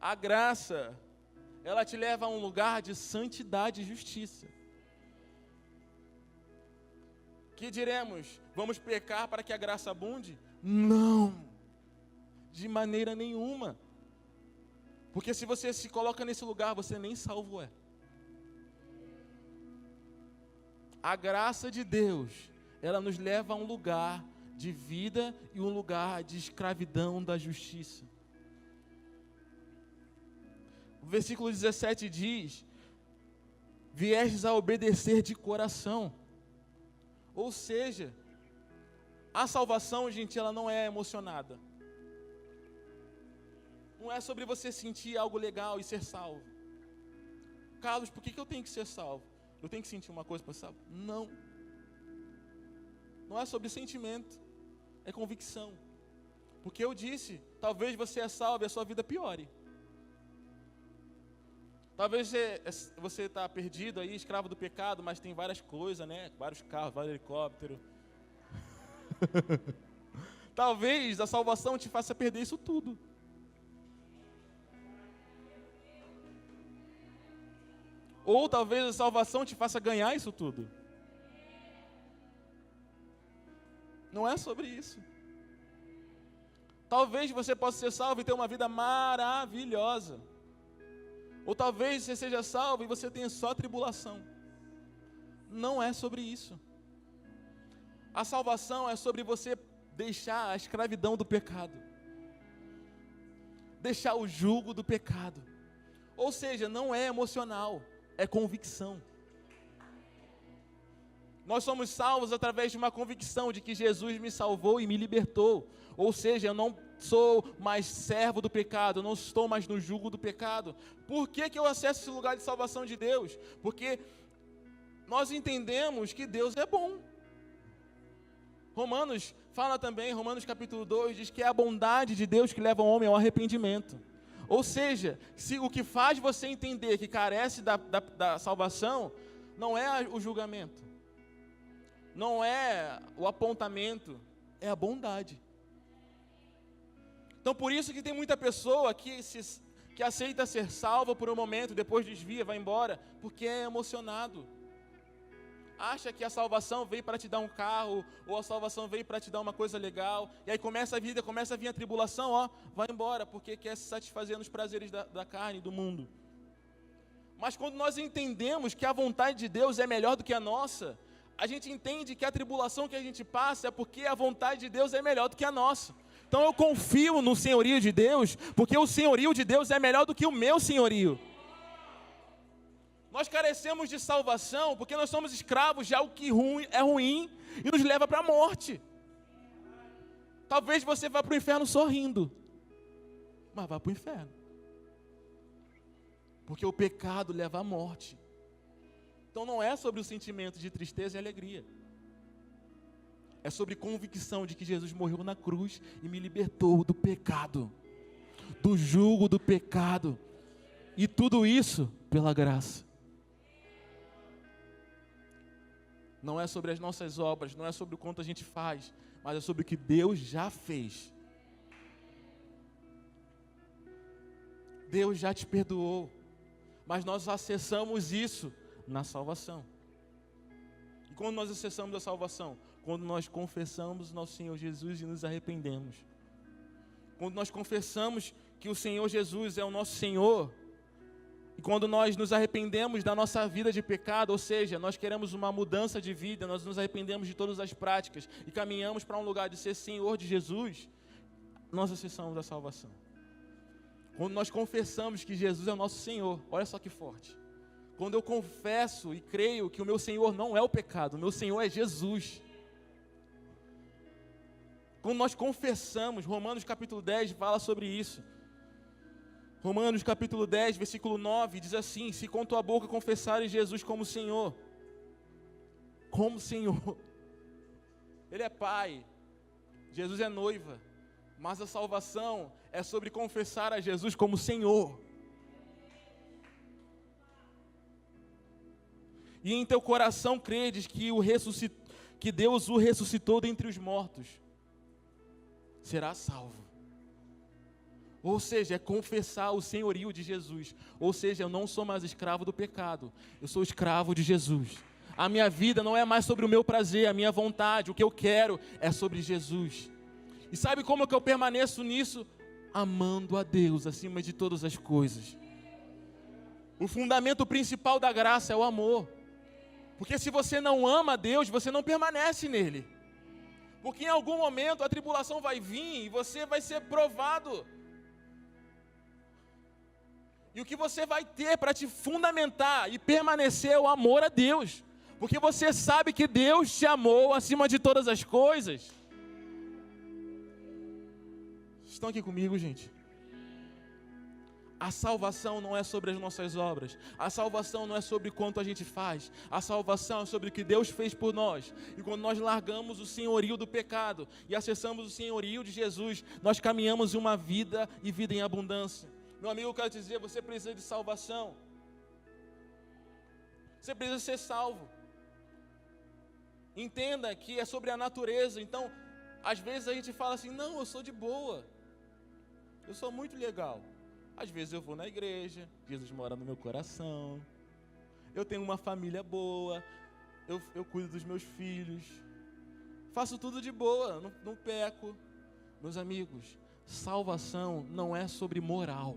A graça, ela te leva a um lugar de santidade e justiça. Que diremos, vamos pecar para que a graça abunde? Não, de maneira nenhuma. Porque se você se coloca nesse lugar, você nem salvo é. A graça de Deus ela nos leva a um lugar de vida e um lugar de escravidão da justiça. O versículo 17 diz: viestes a obedecer de coração. Ou seja, a salvação, gente, ela não é emocionada. Não é sobre você sentir algo legal e ser salvo. Carlos, por que eu tenho que ser salvo? Eu tenho que sentir uma coisa para ser salvo? Não. Não é sobre sentimento, é convicção. Porque eu disse, talvez você é salvo e a sua vida piore. Talvez você está perdido aí, escravo do pecado, mas tem várias coisas, né? Vários carros, vários helicópteros. Talvez a salvação te faça perder isso tudo. Ou talvez a salvação te faça ganhar isso tudo. Não é sobre isso. Talvez você possa ser salvo e ter uma vida maravilhosa. Ou talvez você seja salvo e você tenha só tribulação. Não é sobre isso. A salvação é sobre você deixar a escravidão do pecado. Deixar o jugo do pecado. Ou seja, não é emocional, é convicção. Nós somos salvos através de uma convicção de que Jesus me salvou e me libertou. Ou seja, eu não sou mais servo do pecado, eu não estou mais no jugo do pecado. Por que eu acesso esse lugar de salvação de Deus? Porque nós entendemos que Deus é bom. Romanos fala também, Romanos capítulo 2, diz que é a bondade de Deus que leva o homem ao arrependimento. Ou seja, se o que faz você entender que carece da salvação, não é o julgamento, não é o apontamento, é a bondade. Então por isso que tem muita pessoa que aceita ser salva por um momento, depois desvia, vai embora, porque é emocionado. Acha que a salvação veio para te dar um carro, ou a salvação veio para te dar uma coisa legal, e aí começa a vida, começa a vir a tribulação, vai embora, porque quer se satisfazer nos prazeres da carne, do mundo. Mas quando nós entendemos que a vontade de Deus é melhor do que a nossa, a gente entende que a tribulação que a gente passa é porque a vontade de Deus é melhor do que a nossa. Então eu confio no senhorio de Deus, porque o senhorio de Deus é melhor do que o meu senhorio. Nós carecemos de salvação porque nós somos escravos de algo que é ruim e nos leva para a morte. Talvez você vá para o inferno sorrindo, mas vá para o inferno. Porque o pecado leva à morte. Então não é sobre o sentimento de tristeza e alegria. É sobre convicção de que Jesus morreu na cruz e me libertou do pecado, do jugo do pecado. E tudo isso pela graça. Não é sobre as nossas obras, não é sobre o quanto a gente faz, mas é sobre o que Deus já fez. Deus já te perdoou, mas nós acessamos isso na salvação. E quando nós acessamos a salvação? Quando nós confessamos nosso Senhor Jesus e nos arrependemos. Quando nós confessamos que o Senhor Jesus é o nosso Senhor, e quando nós nos arrependemos da nossa vida de pecado, ou seja, nós queremos uma mudança de vida, nós nos arrependemos de todas as práticas e caminhamos para um lugar de ser Senhor de Jesus, nós acessamos a salvação. Quando nós confessamos que Jesus é o nosso Senhor, olha só que forte. Quando eu confesso e creio que o meu Senhor não é o pecado, o meu Senhor é Jesus. Quando nós confessamos, Romanos capítulo 10 fala sobre isso. Romanos capítulo 10, versículo 9, diz assim: se com tua boca confessares Jesus como Senhor, Ele é Pai, Jesus é noiva, mas a salvação é sobre confessar a Jesus como Senhor. E em teu coração credes que Deus o ressuscitou dentre os mortos, será salvo. Ou seja, é confessar o senhorio de Jesus. Ou seja, eu não sou mais escravo do pecado, eu sou escravo de Jesus. A minha vida não é mais sobre o meu prazer, a minha vontade, o que eu quero é sobre Jesus. E sabe como que eu permaneço nisso? Amando a Deus acima de todas as coisas. O fundamento principal da graça é o amor. Porque se você não ama a Deus, você não permanece nele. Porque em algum momento a tribulação vai vir e você vai ser provado. E o que você vai ter para te fundamentar e permanecer é o amor a Deus. Porque você sabe que Deus te amou acima de todas as coisas. Estão aqui comigo, gente? A salvação não é sobre as nossas obras. A salvação não é sobre quanto a gente faz. A salvação é sobre o que Deus fez por nós. E quando nós largamos o senhorio do pecado e acessamos o senhorio de Jesus, nós caminhamos em uma vida e vida em abundância. Meu amigo, eu quero te dizer, você precisa de salvação. Você precisa ser salvo. Entenda que é sobre a natureza. Então, às vezes a gente fala assim, não, eu sou de boa. Eu sou muito legal. Às vezes eu vou na igreja, Jesus mora no meu coração, eu tenho uma família boa, eu cuido dos meus filhos, faço tudo de boa, não peco. Meus amigos, salvação não é sobre moral.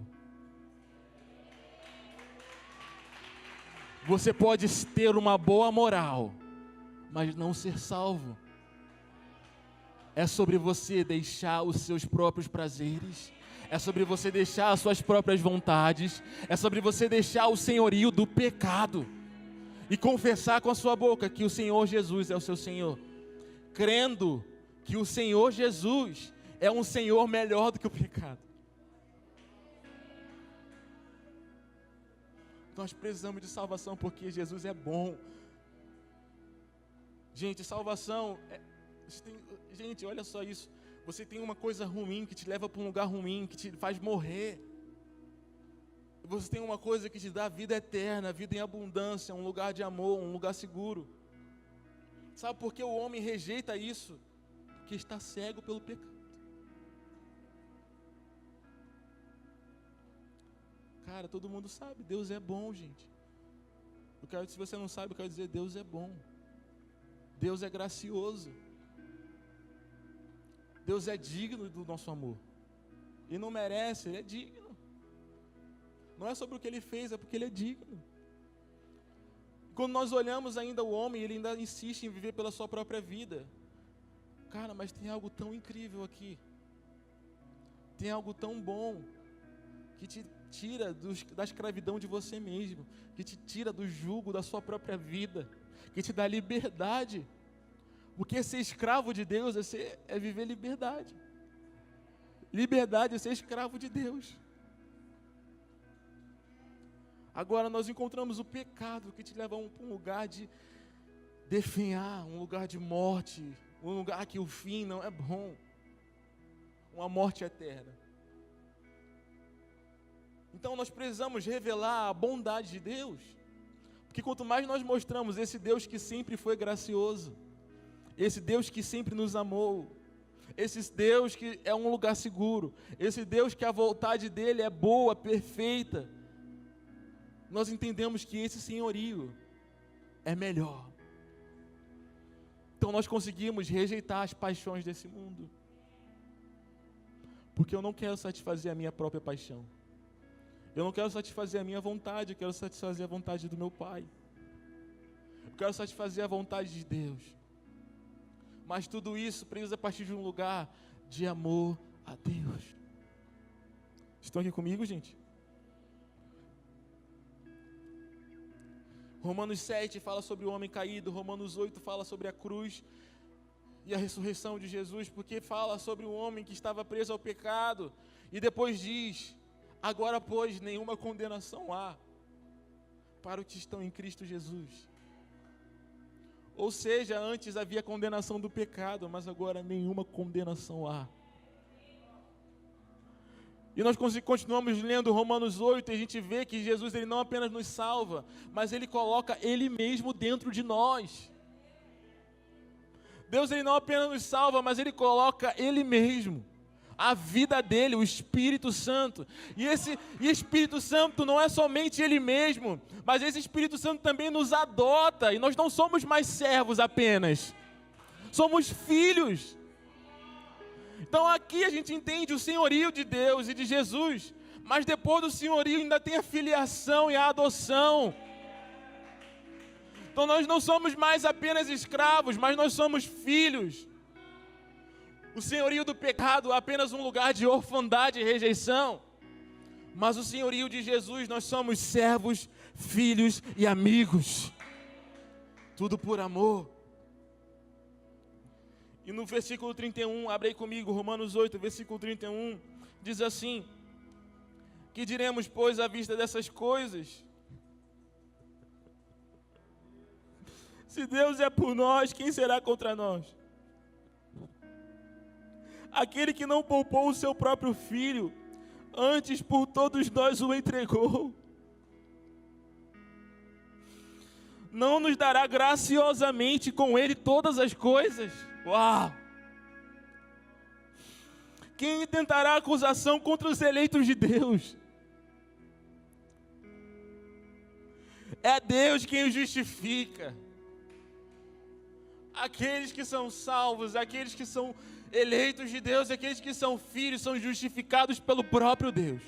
Você pode ter uma boa moral, mas não ser salvo. É sobre você deixar os seus próprios prazeres. É sobre você deixar as suas próprias vontades. É sobre você deixar o senhorio do pecado. E confessar com a sua boca que o Senhor Jesus é o seu Senhor. Crendo que o Senhor Jesus é um Senhor melhor do que o pecado. Nós precisamos de salvação porque Jesus é bom. Gente, salvação... Gente, olha só isso. Você tem uma coisa ruim que te leva para um lugar ruim, que te faz morrer. Você tem uma coisa que te dá vida eterna, vida em abundância, um lugar de amor, um lugar seguro. Sabe por que o homem rejeita isso? Porque está cego pelo pecado. Cara, todo mundo sabe, Deus é bom, gente. Se você não sabe, eu quero dizer, Deus é bom. Deus é gracioso. Deus é digno do nosso amor. E não merece, Ele é digno. Não é sobre o que Ele fez, é porque Ele é digno. Quando nós olhamos ainda o homem, ele ainda insiste em viver pela sua própria vida. Cara, mas tem algo tão incrível aqui. Tem algo tão bom que te tira da escravidão de você mesmo, que te tira do jugo da sua própria vida, que te dá liberdade. Porque ser escravo de Deus é viver liberdade. Liberdade é ser escravo de Deus. Agora nós encontramos o pecado que te leva para um lugar de definhar, um lugar de morte, um lugar que o fim não é bom, uma morte eterna. Então nós precisamos revelar a bondade de Deus, porque quanto mais nós mostramos esse Deus que sempre foi gracioso, esse Deus que sempre nos amou, esse Deus que é um lugar seguro, esse Deus que a vontade dele é boa, perfeita, nós entendemos que esse senhorio é melhor. Então nós conseguimos rejeitar as paixões desse mundo, porque eu não quero satisfazer a minha própria paixão, eu não quero satisfazer a minha vontade, eu quero satisfazer a vontade do meu Pai, eu quero satisfazer a vontade de Deus. Mas tudo isso precisa partir de um lugar de amor a Deus. Estão aqui comigo, gente? Romanos 7 fala sobre o homem caído. Romanos 8 fala sobre a cruz e a ressurreição de Jesus, porque fala sobre o homem que estava preso ao pecado. E depois diz, agora pois nenhuma condenação há para os que estão em Cristo Jesus. Ou seja, antes havia condenação do pecado, mas agora nenhuma condenação há. E nós continuamos lendo Romanos 8 e a gente vê que Jesus ele não apenas nos salva, mas Ele coloca Ele mesmo dentro de nós. Deus ele não apenas nos salva, mas Ele coloca Ele mesmo, a vida dEle, o Espírito Santo. E esse Espírito Santo não é somente Ele mesmo, mas esse Espírito Santo também nos adota, e nós não somos mais servos apenas, somos filhos. Então aqui a gente entende o senhorio de Deus e de Jesus, mas depois do senhorio ainda tem a filiação e a adoção. Então nós não somos mais apenas escravos, mas nós somos filhos. O senhorio do pecado é apenas um lugar de orfandade e rejeição. Mas o senhorio de Jesus, nós somos servos, filhos e amigos. Tudo por amor. E no versículo 31, abre aí comigo, Romanos 8, versículo 31, diz assim: que diremos, pois, à vista dessas coisas? Se Deus é por nós, quem será contra nós? Aquele que não poupou o seu próprio filho, antes por todos nós o entregou, não nos dará graciosamente com ele todas as coisas? Uau! Quem tentará acusação contra os eleitos de Deus? É Deus quem os justifica. Aqueles que são salvos, aqueles que são eleitos de Deus, aqueles que são filhos, são justificados pelo próprio Deus.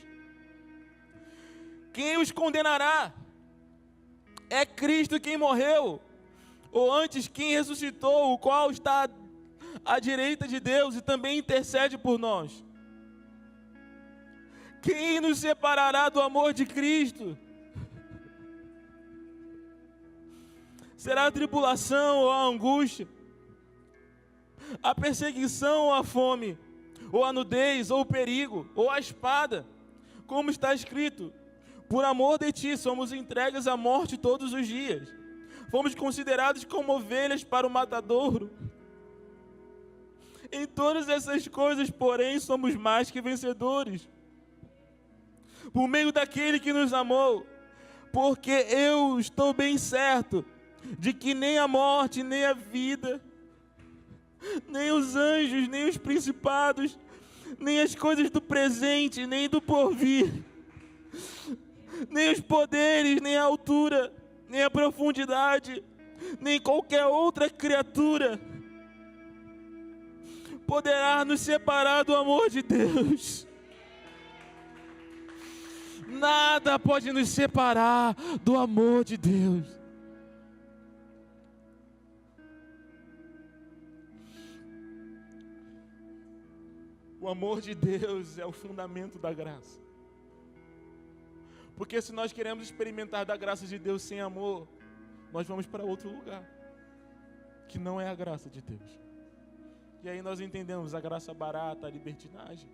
Quem os condenará? É Cristo quem morreu, ou antes quem ressuscitou, o qual está à direita de Deus e também intercede por nós. Quem nos separará do amor de Cristo? Será a tribulação ou a angústia, a perseguição ou a fome, ou a nudez, ou o perigo, ou a espada? Como está escrito: por amor de ti somos entregues à morte todos os dias. Fomos considerados como ovelhas para o matadouro. Em todas essas coisas, porém, somos mais que vencedores, por meio daquele que nos amou. Porque eu estou bem certo de que nem a morte, nem a vida, nem os anjos, nem os principados, nem as coisas do presente, nem do porvir, nem os poderes, nem a altura, nem a profundidade, nem qualquer outra criatura poderá nos separar do amor de Deus. Nada pode nos separar do amor de Deus. O amor de Deus é o fundamento da graça. Porque se nós queremos experimentar da graça de Deus sem amor, nós vamos para outro lugar, que não é a graça de Deus. E aí nós entendemos a graça barata, a libertinagem.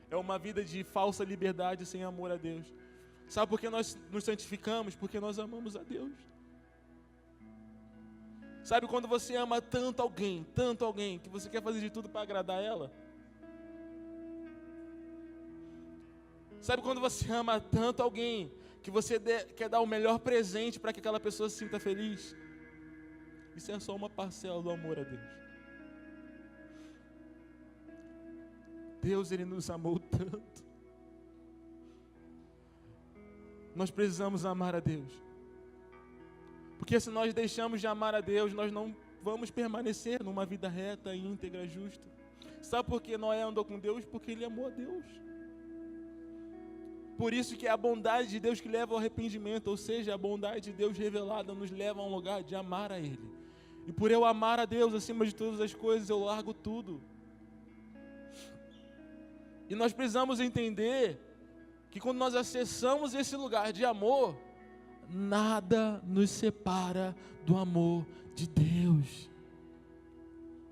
É uma vida de falsa liberdade sem amor a Deus. Sabe por que nós nos santificamos? Porque nós amamos a Deus. Sabe quando você ama tanto alguém, que você quer fazer de tudo para agradar ela? Sabe quando você ama tanto alguém, que você quer dar o melhor presente para que aquela pessoa se sinta feliz? Isso é só uma parcela do amor a Deus. Deus, Ele nos amou tanto. Nós precisamos amar a Deus. Porque se nós deixamos de amar a Deus, nós não vamos permanecer numa vida reta, íntegra, justa. Sabe por que Noé andou com Deus? Porque ele amou a Deus. Por isso que é a bondade de Deus que leva ao arrependimento, ou seja, a bondade de Deus revelada nos leva a um lugar de amar a Ele. E por eu amar a Deus acima de todas as coisas, eu largo tudo. E nós precisamos entender que quando nós acessamos esse lugar de amor, nada nos separa do amor de Deus.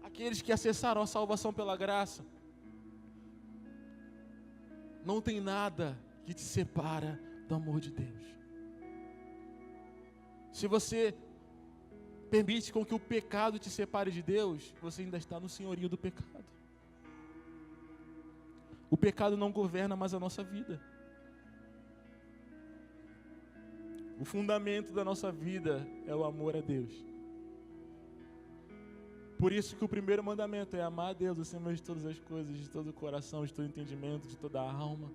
Aqueles que acessaram a salvação pela graça, não tem nada que te separa do amor de Deus. Se você permite com que o pecado te separe de Deus, você ainda está no senhorio do pecado. O pecado não governa mais a nossa vida. O fundamento da nossa vida é o amor a Deus. Por isso que o primeiro mandamento é amar a Deus acima de todas as coisas, de todo o coração, de todo o entendimento, de toda a alma.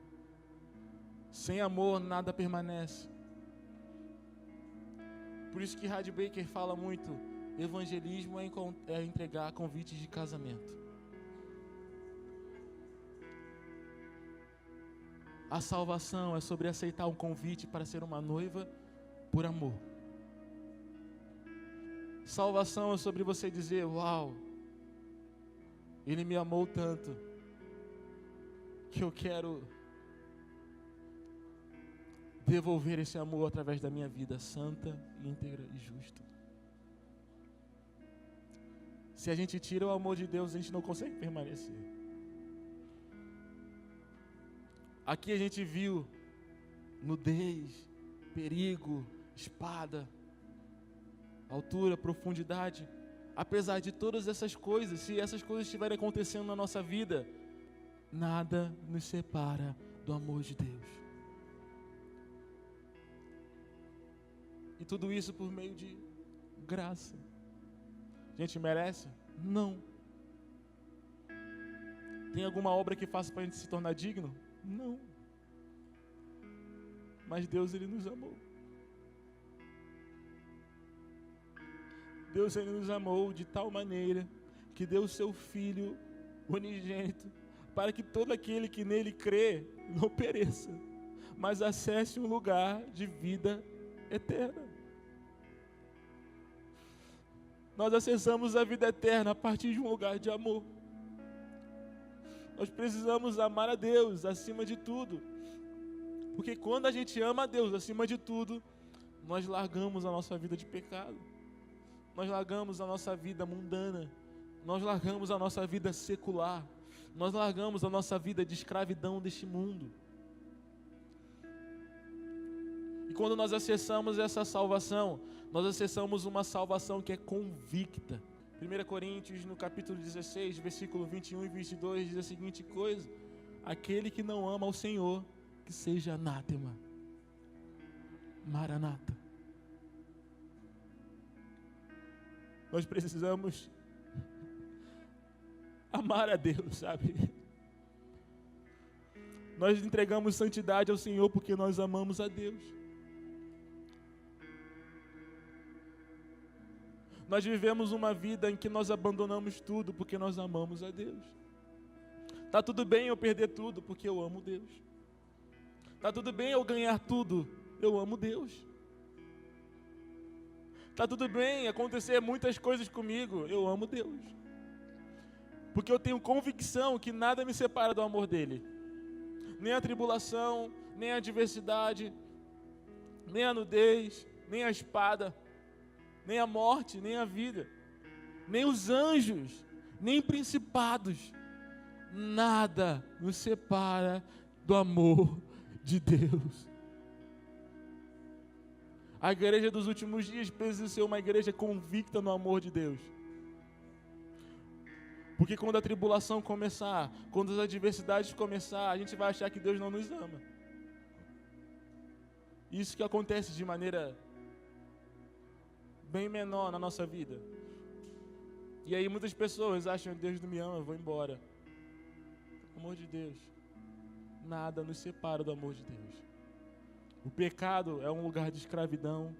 Sem amor nada permanece. Por isso que Howard Baker fala muito: evangelismo é entregar convites de casamento. A salvação é sobre aceitar um convite para ser uma noiva por amor. Salvação é sobre você dizer: uau, Ele me amou tanto que eu quero devolver esse amor através da minha vida santa, íntegra e justa. Se a gente tira o amor de Deus, a gente não consegue permanecer. Aqui a gente viu nudez, perigo, espada, altura, profundidade. Apesar de todas essas coisas, se essas coisas estiverem acontecendo na nossa vida, nada nos separa do amor de Deus. E tudo isso por meio de graça. A gente merece? Não. Tem alguma obra que faça para a gente se tornar digno? Não. Mas Deus, Ele nos amou. Deus, Ele nos amou de tal maneira que deu o seu Filho unigênito para que todo aquele que nele crê não pereça, mas acesse um lugar de vida eterna. Nós acessamos a vida eterna a partir de um lugar de amor. Nós precisamos amar a Deus acima de tudo. Porque quando a gente ama a Deus acima de tudo, nós largamos a nossa vida de pecado. Nós largamos a nossa vida mundana. Nós largamos a nossa vida secular. Nós largamos a nossa vida de escravidão deste mundo. E quando nós acessamos essa salvação, nós acessamos uma salvação que é convicta. 1 Coríntios, no capítulo 16, versículo 21 e 22, diz a seguinte coisa: aquele que não ama ao Senhor, que seja anátema. Maranata. Nós precisamos amar a Deus, sabe? Nós entregamos santidade ao Senhor porque nós amamos a Deus. Nós vivemos uma vida em que nós abandonamos tudo porque nós amamos a Deus. Tá tudo bem eu perder tudo porque eu amo Deus. Tá tudo bem eu ganhar tudo, eu amo Deus. Tá tudo bem acontecer muitas coisas comigo, eu amo Deus. Porque eu tenho convicção que nada me separa do amor dele. Nem a tribulação, nem a adversidade, nem a nudez, nem a espada, nem a morte, nem a vida, nem os anjos, nem principados, nada nos separa do amor de Deus. A igreja dos últimos dias precisa ser uma igreja convicta no amor de Deus. Porque quando a tribulação começar, quando as adversidades começar, a gente vai achar que Deus não nos ama. Isso que acontece de maneira bem menor na nossa vida. E aí muitas pessoas acham que Deus não me ama, eu vou embora. O amor de Deus, nada nos separa do amor de Deus. O pecado é um lugar de escravidão,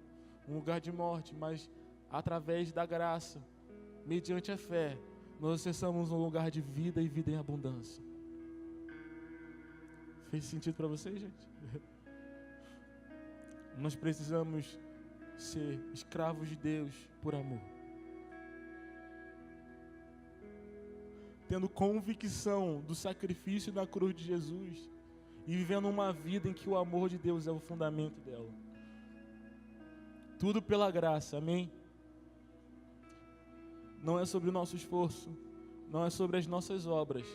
um lugar de morte, mas através da graça, mediante a fé, nós acessamos um lugar de vida e vida em abundância. Fez sentido para vocês, gente? Nós precisamos ser escravos de Deus por amor. Tendo convicção do sacrifício na cruz de Jesus e vivendo uma vida em que o amor de Deus é o fundamento dela. Tudo pela graça, amém? Não é sobre o nosso esforço, não é sobre as nossas obras,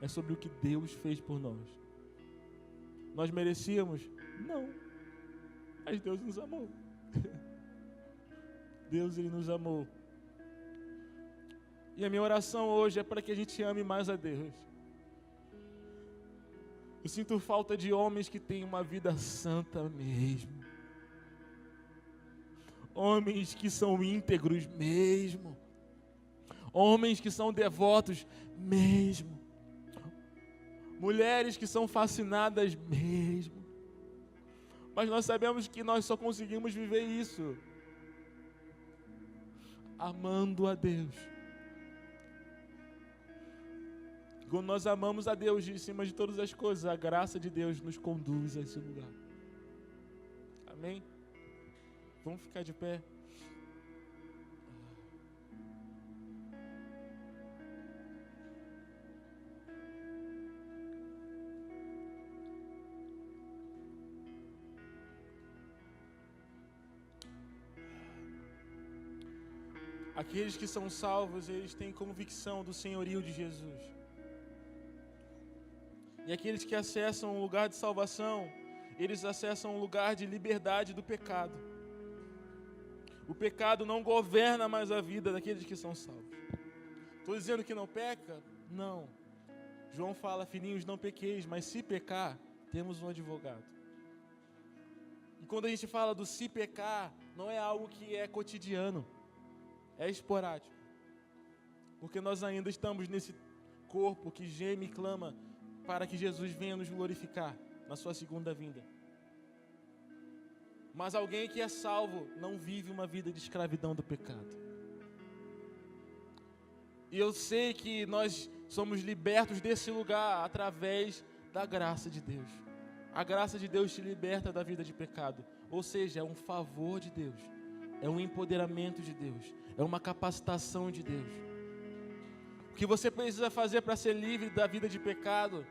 é sobre o que Deus fez por nós. Nós merecíamos? Não, mas Deus nos amou. Deus, Ele nos amou. E a minha oração hoje é para que a gente ame mais a Deus. Eu sinto falta de homens que têm uma vida santa mesmo. Homens que são íntegros mesmo. Homens que são devotos mesmo. Mulheres que são fascinadas mesmo. Mas nós sabemos que nós só conseguimos viver isso amando a Deus. Quando nós amamos a Deus de cima de todas as coisas, a graça de Deus nos conduz a esse lugar. Amém? Vamos ficar de pé. Aqueles que são salvos, eles têm convicção do senhorio de Jesus. E aqueles que acessam o lugar de salvação, eles acessam um lugar de liberdade do pecado. O pecado não governa mais a vida daqueles que são salvos. Estou dizendo que não peca? Não. João fala, filhinhos, não pequeis, mas se pecar, temos um advogado. E quando a gente fala do se pecar, não é algo que é cotidiano, é esporádico. Porque nós ainda estamos nesse corpo que geme e clama para que Jesus venha nos glorificar na sua segunda vinda. Mas alguém que é salvo não vive uma vida de escravidão do pecado. E eu sei que nós somos libertos desse lugar através da graça de Deus. A graça de Deus te liberta da vida de pecado. Ou seja, é um favor de Deus. É um empoderamento de Deus. É uma capacitação de Deus. O que você precisa fazer para ser livre da vida de pecado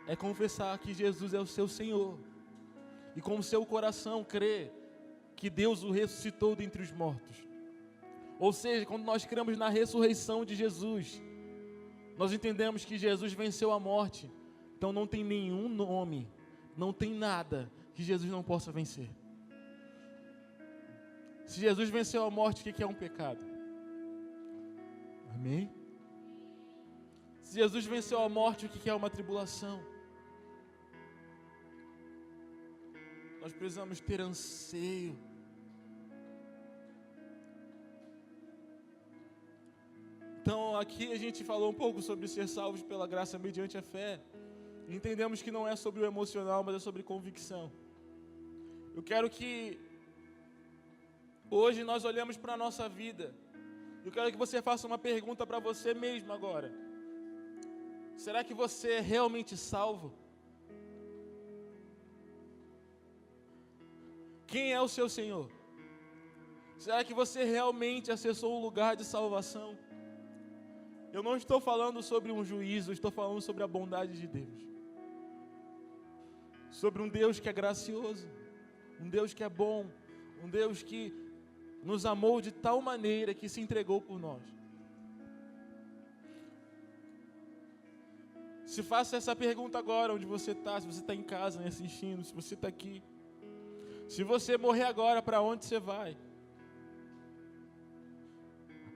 é confessar que Jesus é o seu Senhor. E com o seu coração crer que Deus o ressuscitou dentre os mortos. Ou seja, quando nós cremos na ressurreição de Jesus, nós entendemos que Jesus venceu a morte. Então não tem nenhum nome, não tem nada que Jesus não possa vencer. Se Jesus venceu a morte, o que é um pecado? Amém? Se Jesus venceu a morte, o que é uma tribulação? Nós precisamos ter anseio. Então aqui a gente falou um pouco sobre ser salvos pela graça mediante a fé. Entendemos que não é sobre o emocional, mas é sobre convicção. Eu quero que hoje nós olhemos para a nossa vida. Eu quero que você faça uma pergunta para você mesmo agora. Será que você é realmente salvo? Quem é o seu Senhor? Será que você realmente acessou um lugar de salvação? Eu não estou falando sobre um juízo, eu estou falando sobre a bondade de Deus. Sobre um Deus que é gracioso, um Deus que é bom, um Deus que nos amou de tal maneira que se entregou por nós. Se faça essa pergunta agora, onde você está, se você está em casa me assistindo, se você está aqui. Se você morrer agora, para onde você vai?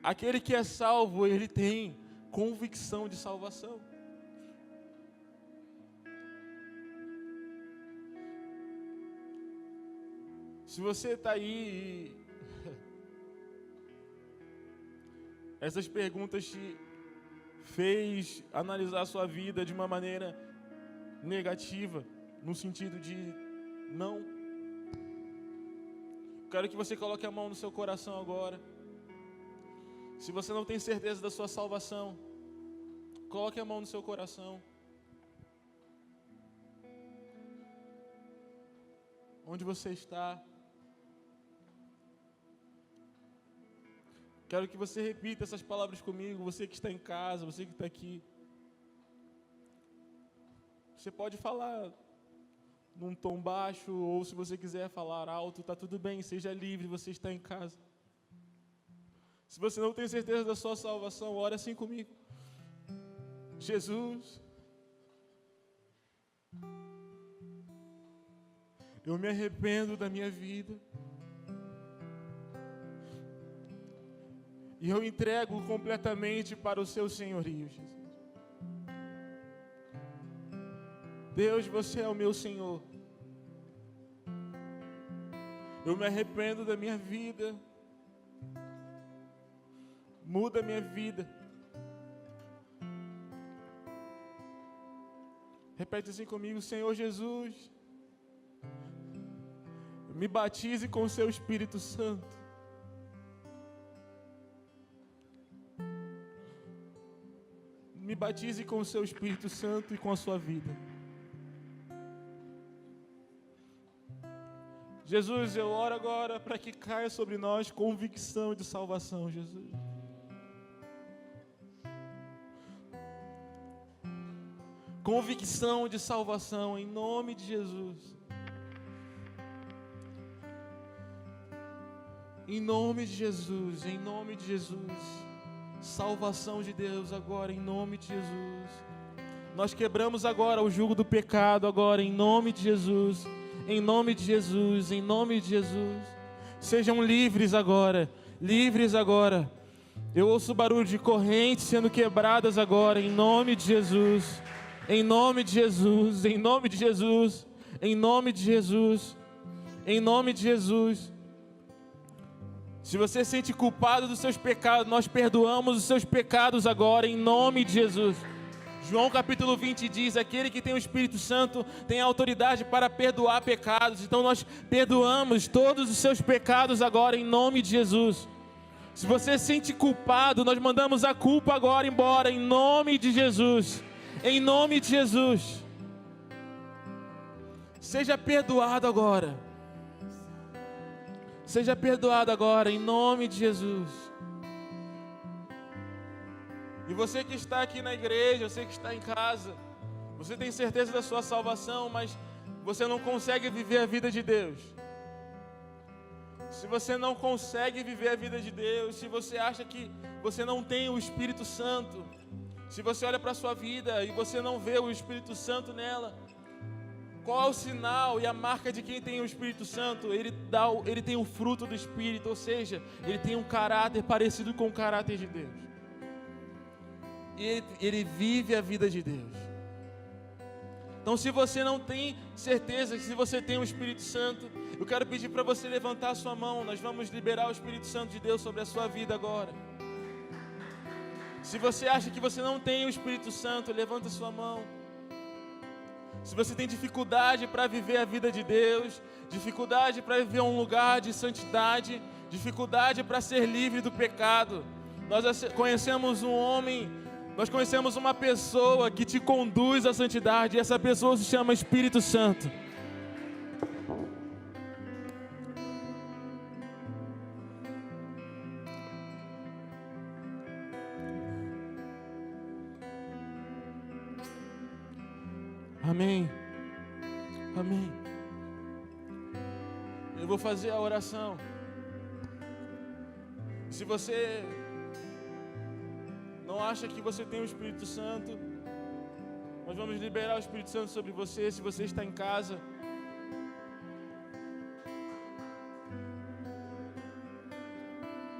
Aquele que é salvo, ele tem convicção de salvação. Se você está aí e essas perguntas te fez analisar a sua vida de uma maneira negativa, no sentido de não, quero que você coloque a mão no seu coração agora. Se você não tem certeza da sua salvação, coloque a mão no seu coração. Onde você está? Quero que você repita essas palavras comigo, você que está em casa, você que está aqui. Você pode falar num tom baixo, ou se você quiser falar alto, está tudo bem, seja livre, você está em casa. Se você não tem certeza da sua salvação, ore assim comigo. Jesus, eu me arrependo da minha vida. E eu entrego completamente para o seu senhorio, Jesus. Deus, você é o meu Senhor. Eu me arrependo da minha vida. Muda a minha vida. Repete assim comigo: Senhor Jesus, me batize com o seu Espírito Santo. Me batize com o seu Espírito Santo e com a sua vida. Jesus, eu oro agora para que caia sobre nós convicção de salvação, Jesus. Convicção de salvação, em nome de Jesus. Em nome de Jesus, em nome de Jesus. Salvação de Deus agora, em nome de Jesus. Nós quebramos agora o jugo do pecado agora, em nome de Jesus. Em nome de Jesus, em nome de Jesus. Sejam livres agora, livres agora. Eu ouço o barulho de correntes sendo quebradas agora, em nome de Jesus. Em nome de Jesus, em nome de Jesus. Em nome de Jesus. Em nome de Jesus. Se você se sente culpado dos seus pecados, nós perdoamos os seus pecados agora, em nome de Jesus. João capítulo 20 diz: aquele que tem o Espírito Santo tem autoridade para perdoar pecados. Então nós perdoamos todos os seus pecados agora, em nome de Jesus. Se você se sente culpado, nós mandamos a culpa agora embora, em nome de Jesus. Em nome de Jesus. Seja perdoado agora. Seja perdoado agora, em nome de Jesus. E você que está aqui na igreja, você que está em casa, você tem certeza da sua salvação, mas você não consegue viver a vida de Deus. Se você não consegue viver a vida de Deus, se você acha que você não tem o Espírito Santo, se você olha para a sua vida e você não vê o Espírito Santo nela, qual é o sinal e a marca de quem tem o Espírito Santo? Ele tem o fruto do Espírito, ou seja, ele tem um caráter parecido com o caráter de Deus. E ele vive a vida de Deus. Então, se você não tem certeza que se você tem o Espírito Santo, eu quero pedir para você levantar a sua mão. Nós vamos liberar o Espírito Santo de Deus sobre a sua vida agora. Se você acha que você não tem o Espírito Santo, levanta a sua mão. Se você tem dificuldade para viver a vida de Deus, dificuldade para viver um lugar de santidade, dificuldade para ser livre do pecado, nós conhecemos um homem, nós conhecemos uma pessoa que te conduz à santidade, e essa pessoa se chama Espírito Santo. Amém. Amém. Eu vou fazer a oração. Se você não acha que você tem o Espírito Santo, nós vamos liberar o Espírito Santo sobre você. Se você está em casa,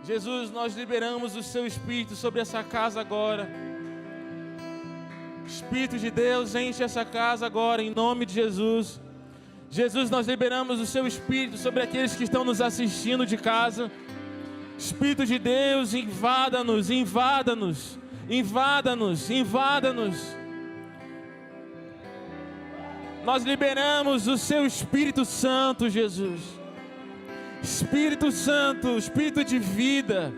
Jesus, nós liberamos o seu Espírito sobre essa casa agora. Espírito de Deus, enche essa casa agora, em nome de Jesus. Jesus, nós liberamos o seu Espírito sobre aqueles que estão nos assistindo de casa. Espírito de Deus, invada-nos, invada-nos, invada-nos, invada-nos. Nós liberamos o seu Espírito Santo, Jesus. Espírito Santo, Espírito de vida,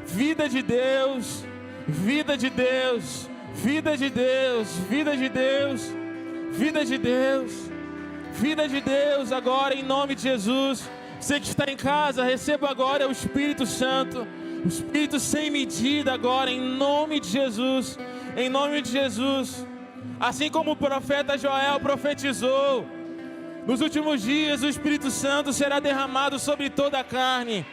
vida de Deus, vida de Deus. Vida de Deus, vida de Deus, vida de Deus, vida de Deus agora em nome de Jesus. Você que está em casa, receba agora o Espírito Santo, o Espírito sem medida agora em nome de Jesus, em nome de Jesus. Assim como o profeta Joel profetizou, nos últimos dias o Espírito Santo será derramado sobre toda a carne.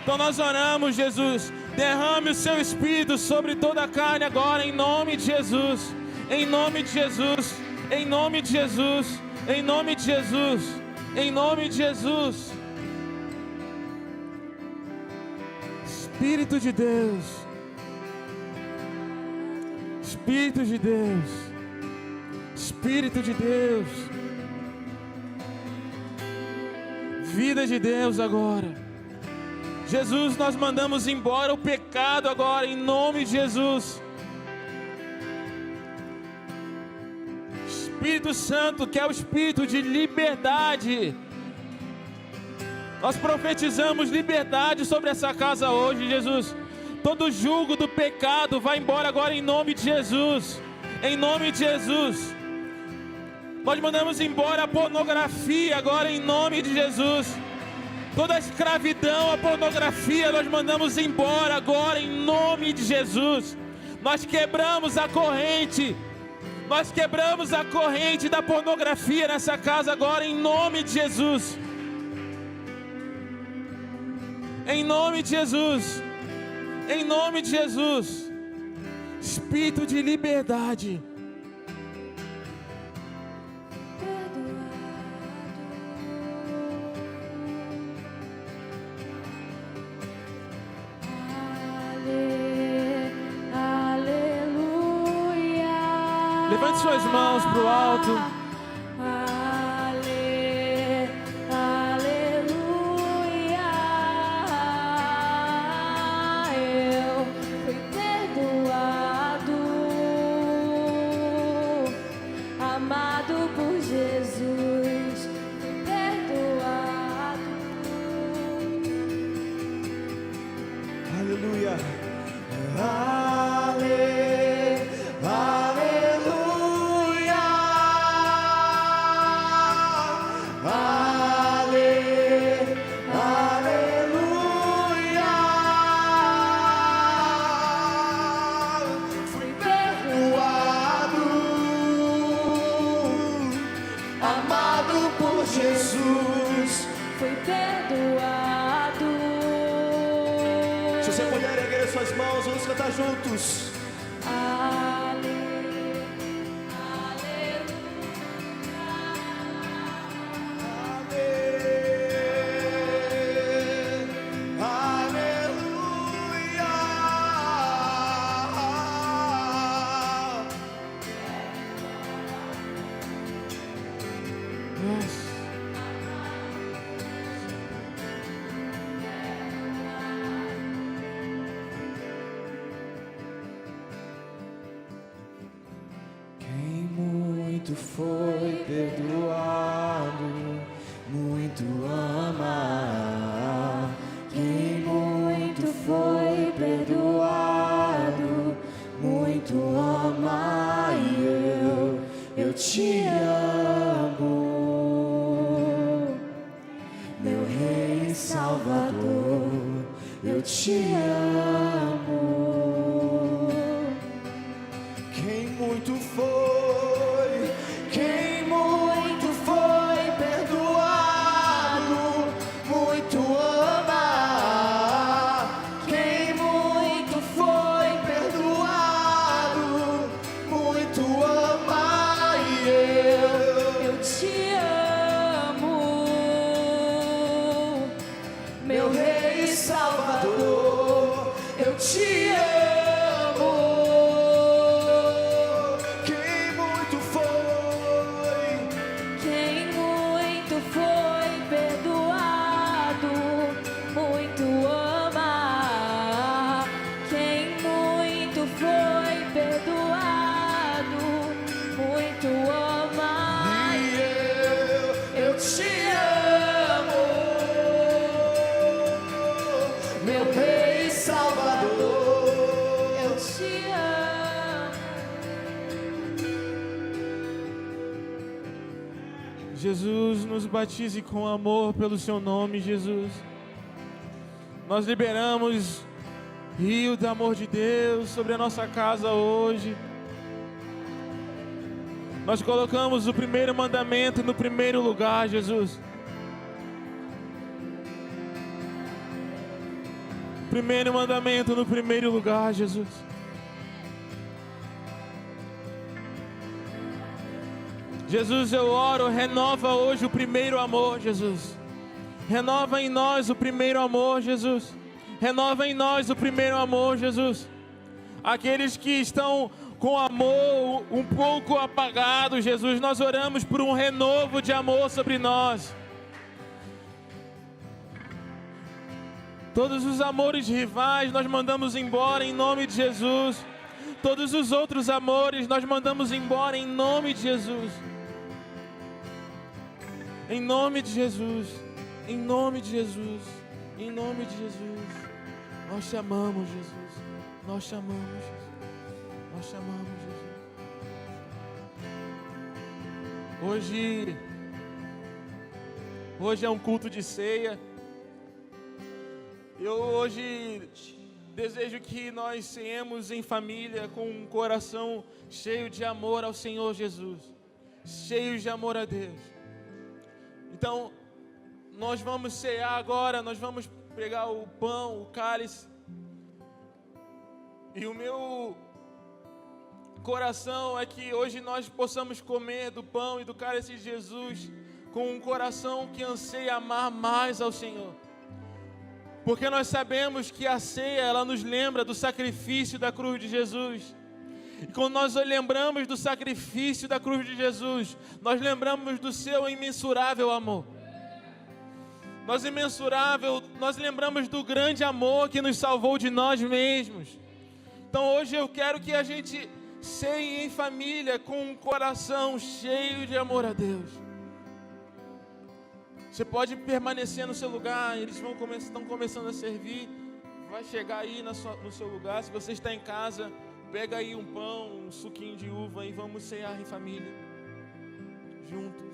Então nós oramos, Jesus, derrame o seu Espírito sobre toda a carne agora, em nome de Jesus, em nome de Jesus, em nome de Jesus, em nome de Jesus, em nome de Jesus. Espírito de Deus, Espírito de Deus, Espírito de Deus, vida de Deus agora. Jesus, nós mandamos embora o pecado agora, em nome de Jesus. Espírito Santo, que é o Espírito de liberdade, nós profetizamos liberdade sobre essa casa hoje, Jesus. Todo jugo do pecado vai embora agora, em nome de Jesus. Em nome de Jesus. Nós mandamos embora a pornografia agora, em nome de Jesus. Toda a escravidão, a pornografia, nós mandamos embora agora em nome de Jesus. Nós quebramos a corrente. Nós quebramos a corrente da pornografia nessa casa agora em nome de Jesus. Em nome de Jesus. Em nome de Jesus. Espírito de liberdade. Levante suas mãos para o alto. Eu fui perdoado, amado por Jesus. Fui perdoado. Aleluia. Jesus. Fui perdoado. Se você puder erguer suas mãos, vamos cantar juntos. Quem muito foi perdoado, muito ama. Quem muito foi perdoado, muito ama. E eu te amo, meu Rei e Salvador, eu te amo. Quem muito foi perdoado, muito ama. Quem muito foi perdoado, muito ama. E Eu te amo, meu Rei e Salvador, eu te amo. Quem muito foi perdoado, muito ama. Quem muito foi perdoado, muito ama. E eu te amo, meu Rei e Salvador, Eu te amo. Jesus, nos batize com amor pelo seu nome, Jesus. Nós liberamos rio do amor de Deus sobre a nossa casa hoje. Nós colocamos o primeiro mandamento no primeiro lugar, Jesus. Primeiro mandamento no primeiro lugar, Jesus. Jesus, eu oro, renova hoje o primeiro amor, Jesus. Renova em nós o primeiro amor, Jesus. Renova em nós o primeiro amor, Jesus. Aqueles que estão com amor um pouco apagado, Jesus, nós oramos por um renovo de amor sobre nós. Todos os amores rivais nós mandamos embora em nome de Jesus. Todos os outros amores nós mandamos embora em nome de Jesus. Em nome de Jesus. Em nome de Jesus. Em nome de Jesus. Nós chamamos Jesus. Nós chamamos Jesus. Nós chamamos Jesus. Hoje é um culto de ceia. Eu hoje desejo que nós ceiemos em família com um coração cheio de amor ao Senhor Jesus, cheio de amor a Deus. Então, nós vamos cear agora, nós vamos pegar o pão, o cálice. E o meu coração é que hoje nós possamos comer do pão e do cálice de Jesus com um coração que anseia amar mais ao Senhor. Porque nós sabemos que a ceia, ela nos lembra do sacrifício da cruz de Jesus. E quando nós lembramos do sacrifício da cruz de Jesus, nós lembramos do seu imensurável amor. Nós lembramos do grande amor que nos salvou de nós mesmos. Então hoje eu quero que a gente ceie em família com um coração cheio de amor a Deus. Você pode permanecer no seu lugar, eles estão começando a servir. Vai chegar aí no seu lugar. Se você está em casa, pega aí um pão, um suquinho de uva e vamos ceiar em família, juntos.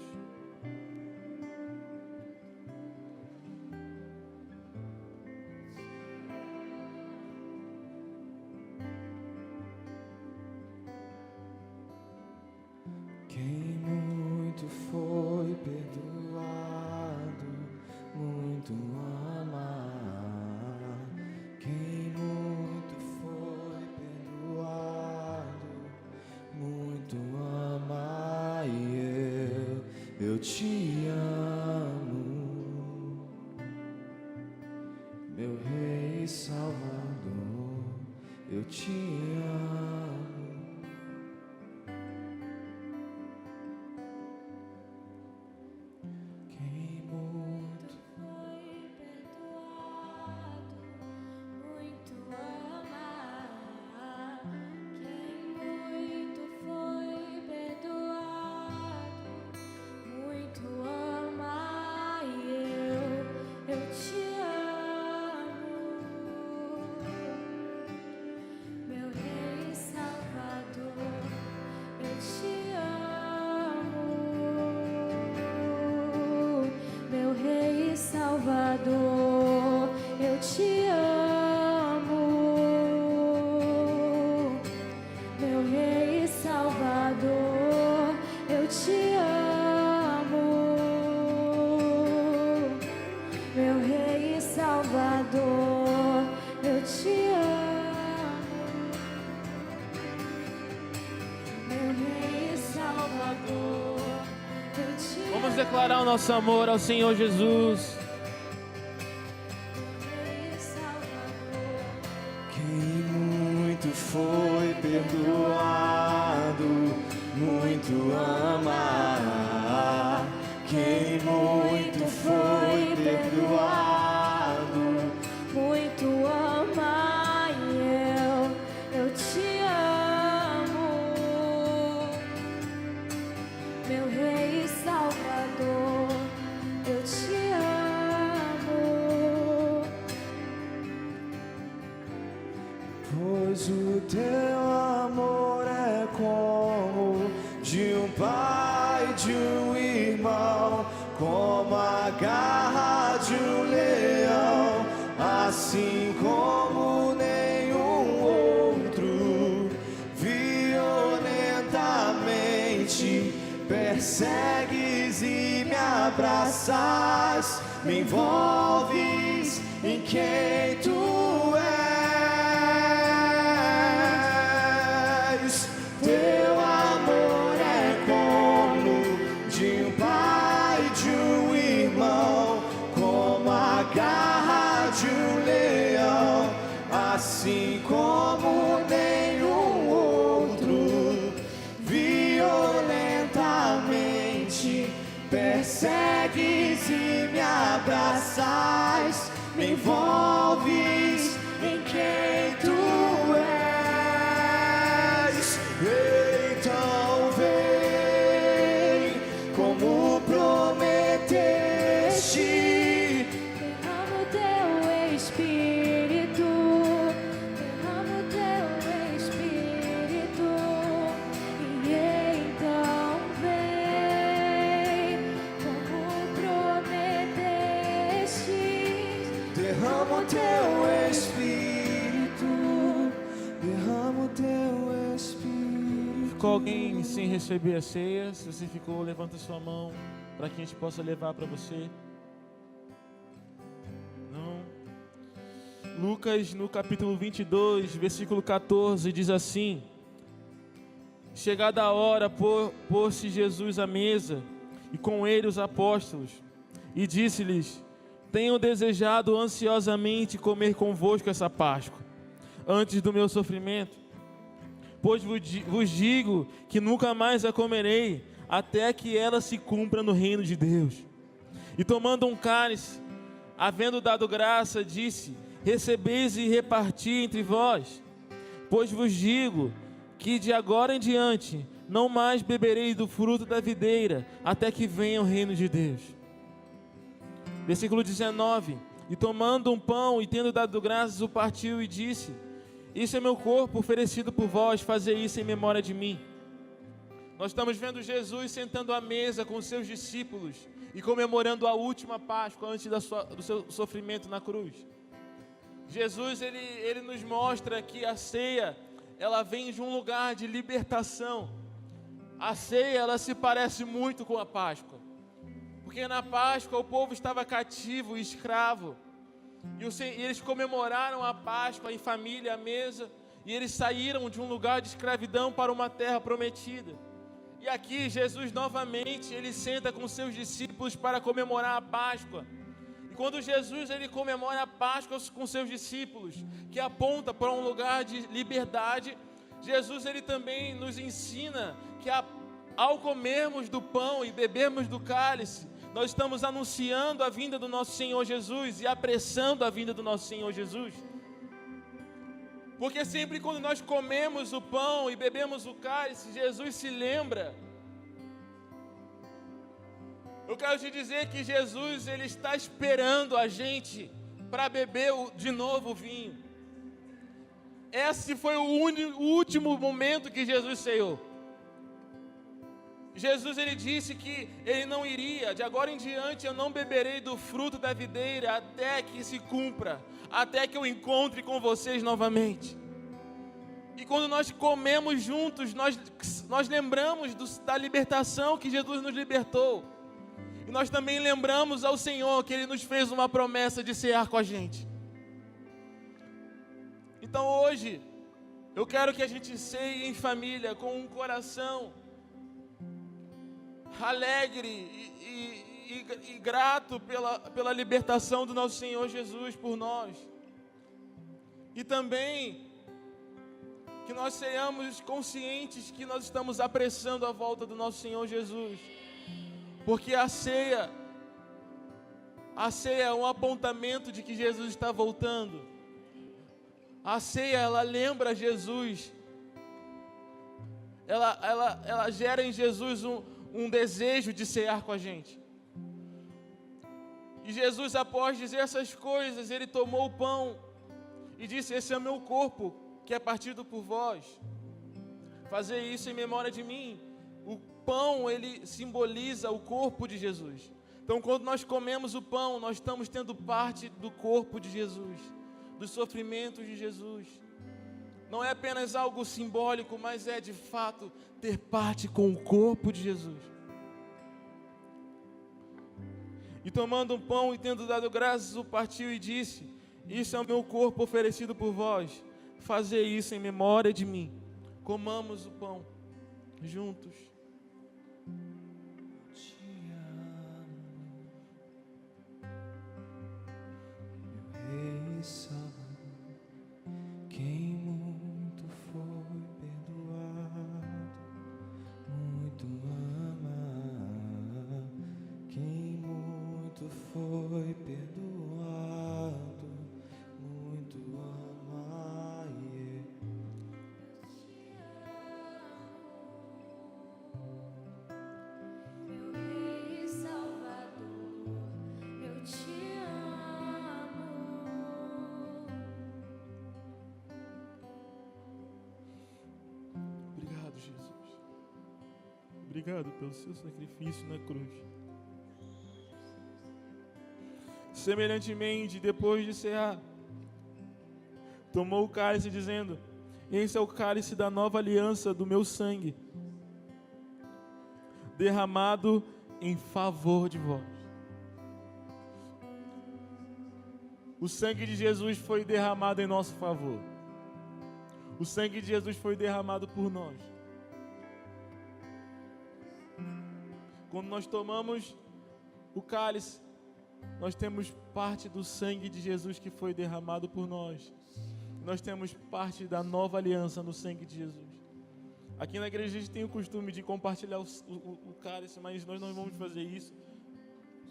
Quem muito foi perdoado, muito ama. Quem muito foi perdoado, muito ama. E eu te amo, meu Rei Salvador, eu te amo. Salvador, eu te amo, meu Rei Salvador, eu te amo, meu Rei Salvador, eu te amo, meu Rei Salvador, eu te amo. Vamos declarar o nosso amor ao Senhor Jesus. Foi perdoado, muito ama. Quem muito foi perdoado, muito ama. E eu te amo, meu Rei Salvador, eu te amo. Pois o teu amor é como de um pai, de um irmão, como a garra de um leão, assim como nenhum outro. Violentamente persegues e me abraças, me envolves em quem tu és. Teu amor é como de um pai, de um irmão, como a garra de um leão, assim como nenhum outro. Violentamente persegues e me abraças, me envolves em quem tu és. Então vem, como prometeste, derrama o teu Espírito, derrama o teu Espírito, e então vem, como prometeste, derrama o teu Espírito, derrama o teu Espírito. Ficou alguém sem receber a ceia? Se você ficou, levanta sua mão para que a gente possa levar para você. Não? Lucas, no capítulo 22, versículo 14, diz assim: chegada a hora, pôs-se Jesus à mesa, e com ele os apóstolos, e disse-lhes: tenho desejado ansiosamente comer convosco essa Páscoa, antes do meu sofrimento. Pois vos digo que nunca mais a comerei, até que ela se cumpra no reino de Deus. E tomando um cálice, havendo dado graça, disse: recebeis e reparti entre vós, pois vos digo que de agora em diante não mais beberei do fruto da videira, até que venha o reino de Deus. Versículo 19: e tomando um pão e tendo dado graças, o partiu e disse: isso é meu corpo oferecido por vós, fazei isso em memória de mim. Nós estamos vendo Jesus sentando à mesa com os seus discípulos e comemorando a última Páscoa antes do seu sofrimento na cruz. Jesus, ele nos mostra que a ceia, ela vem de um lugar de libertação. A ceia, ela se parece muito com a Páscoa, porque na Páscoa o povo estava cativo e escravo, e eles comemoraram a Páscoa em família, à mesa, e eles saíram de um lugar de escravidão para uma terra prometida. E aqui Jesus novamente, ele senta com seus discípulos para comemorar a Páscoa. E quando Jesus, ele comemora a Páscoa com seus discípulos, que aponta para um lugar de liberdade, Jesus, ele também nos ensina que ao comermos do pão e bebermos do cálice, nós estamos anunciando a vinda do nosso Senhor Jesus e apressando a vinda do nosso Senhor Jesus. Porque sempre quando nós comemos o pão e bebemos o cálice, Jesus se lembra. Eu quero te dizer que Jesus, ele está esperando a gente para beber de novo o vinho. Esse foi o último momento que Jesus ceiou. Jesus, ele disse que ele não iria, de agora em diante eu não beberei do fruto da videira até que se cumpra, até que eu encontre com vocês novamente. E quando nós comemos juntos, nós lembramos da libertação que Jesus nos libertou. E nós também lembramos ao Senhor que ele nos fez uma promessa de cear com a gente. Então hoje, eu quero que a gente ceie em família, com um coração alegre e grato pela libertação do nosso Senhor Jesus por nós. E também que nós sejamos conscientes que nós estamos apressando a volta do nosso Senhor Jesus. Porque a ceia é um apontamento de que Jesus está voltando. A ceia, ela lembra Jesus. Ela gera em Jesus um desejo de cear com a gente. E Jesus, após dizer essas coisas, ele tomou o pão e disse: esse é o meu corpo, que é partido por vós. Fazer isso em memória de mim. O pão, ele simboliza o corpo de Jesus. Então, quando nós comemos o pão, nós estamos tendo parte do corpo de Jesus, dos sofrimentos de Jesus. Não é apenas algo simbólico, mas é de fato ter parte com o corpo de Jesus. E tomando um pão e tendo dado graças, o partiu e disse: isso é o meu corpo oferecido por vós, fazei isso em memória de mim. Comamos o pão juntos. Te amo, meu Rei Salvador, quem muito foi perdoado, muito ama, quem muito foi perdoado, muito ama, yeah. Meu Rei Salvador, eu te amo. Obrigado, Jesus. Obrigado pelo seu sacrifício na cruz. Semelhantemente, depois de cear, tomou o cálice, dizendo: esse é o cálice da nova aliança do meu sangue, derramado em favor de vós. O sangue de Jesus foi derramado em nosso favor. O sangue de Jesus foi derramado por nós. Quando nós tomamos o cálice, nós temos parte do sangue de Jesus que foi derramado por nós. Nós temos parte da nova aliança no sangue de Jesus. Aqui na igreja a gente tem o costume de compartilhar o cálice, mas nós não vamos fazer isso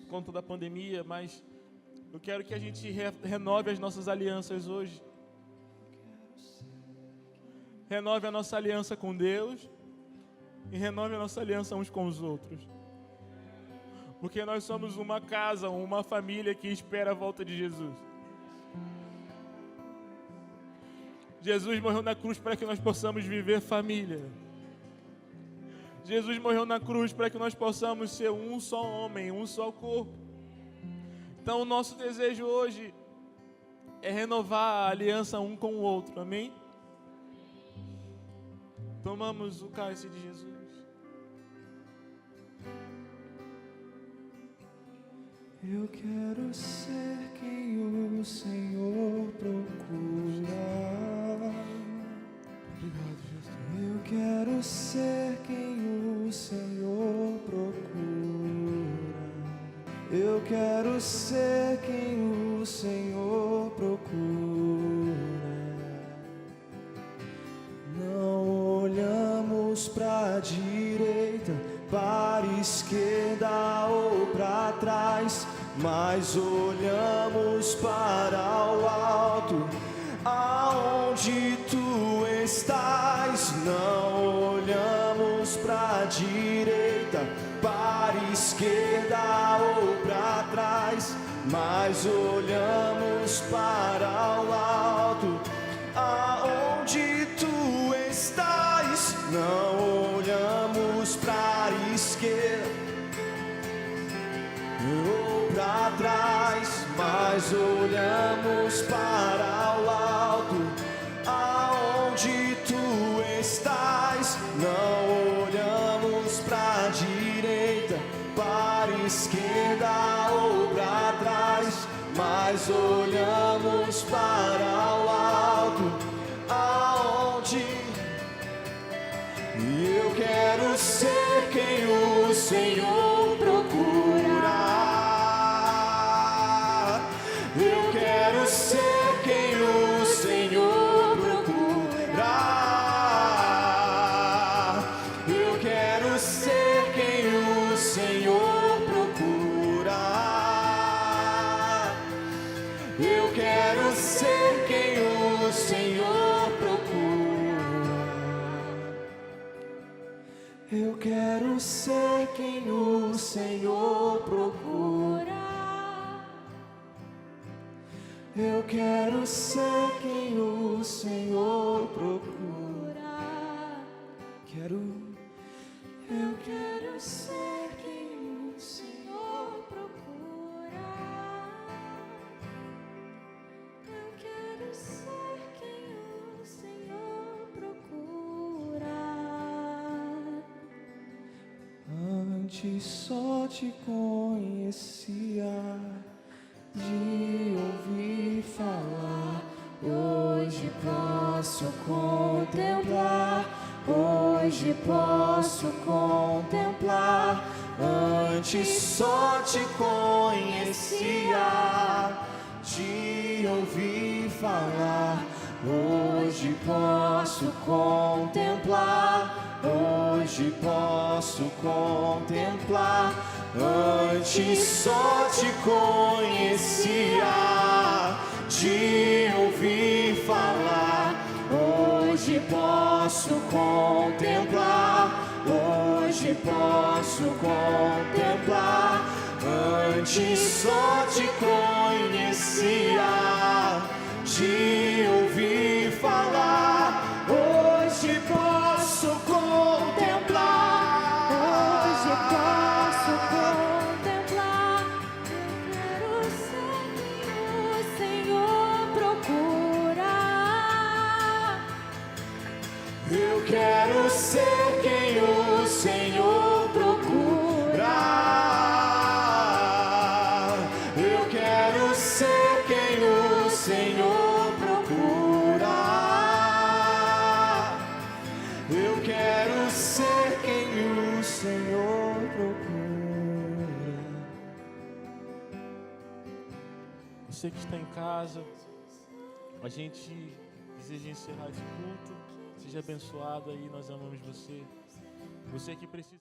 por conta da pandemia, mas eu quero que a gente renove as nossas alianças hoje. Renove a nossa aliança com Deus e renove a nossa aliança uns com os outros. Porque nós somos uma casa, uma família que espera a volta de Jesus. Jesus morreu na cruz para que nós possamos viver família. Jesus morreu na cruz para que nós possamos ser um só homem, um só corpo. Então o nosso desejo hoje é renovar a aliança um com o outro, amém? Tomamos o cálice de Jesus. Eu quero ser quem o Senhor procura. Obrigado, Jesus. Eu quero ser quem o Senhor procura. Eu quero ser quem o Senhor procura. Não olhamos para a direita, para a esquerda ou para trás, mas olhamos para o alto, aonde tu estás. Não olhamos para a direita, para a esquerda ou para trás, mas olhamos para o alto, aonde tu estás. Não olhamos para a esquerda ou para trás, mas olhamos para o alto, aonde tu estás. Não olhamos para a direita, para a esquerda ou para trás, mas olhamos para o alto, aonde eu quero ser quem o Senhor procura. Eu quero ser quem o Senhor procura. Eu quero ser quem o Senhor procura. Eu quero ser quem o Senhor procura. Eu quero ser quem o Senhor procura. Eu quero ser quem o Senhor procura. Eu quero ser quem o Senhor procura. Eu quero ser quem o Senhor procura. Antes só te conhecia de ouvir falar, hoje posso contemplar, hoje posso contemplar. Antes só te conhecia de ouvir falar, hoje posso contemplar, hoje posso contemplar. Antes só te conhecia de ouvir falar, hoje posso contemplar, hoje posso contemplar. Antes só te conhecia de ouvir falar, hoje posso contemplar. Hoje posso contemplar. Eu quero ser quem o Senhor procura. Eu quero ser quem o Senhor procura. Eu quero ser quem o você que está em casa, a gente deseja encerrar esse culto. Seja abençoado aí, nós amamos você. Você que precisa.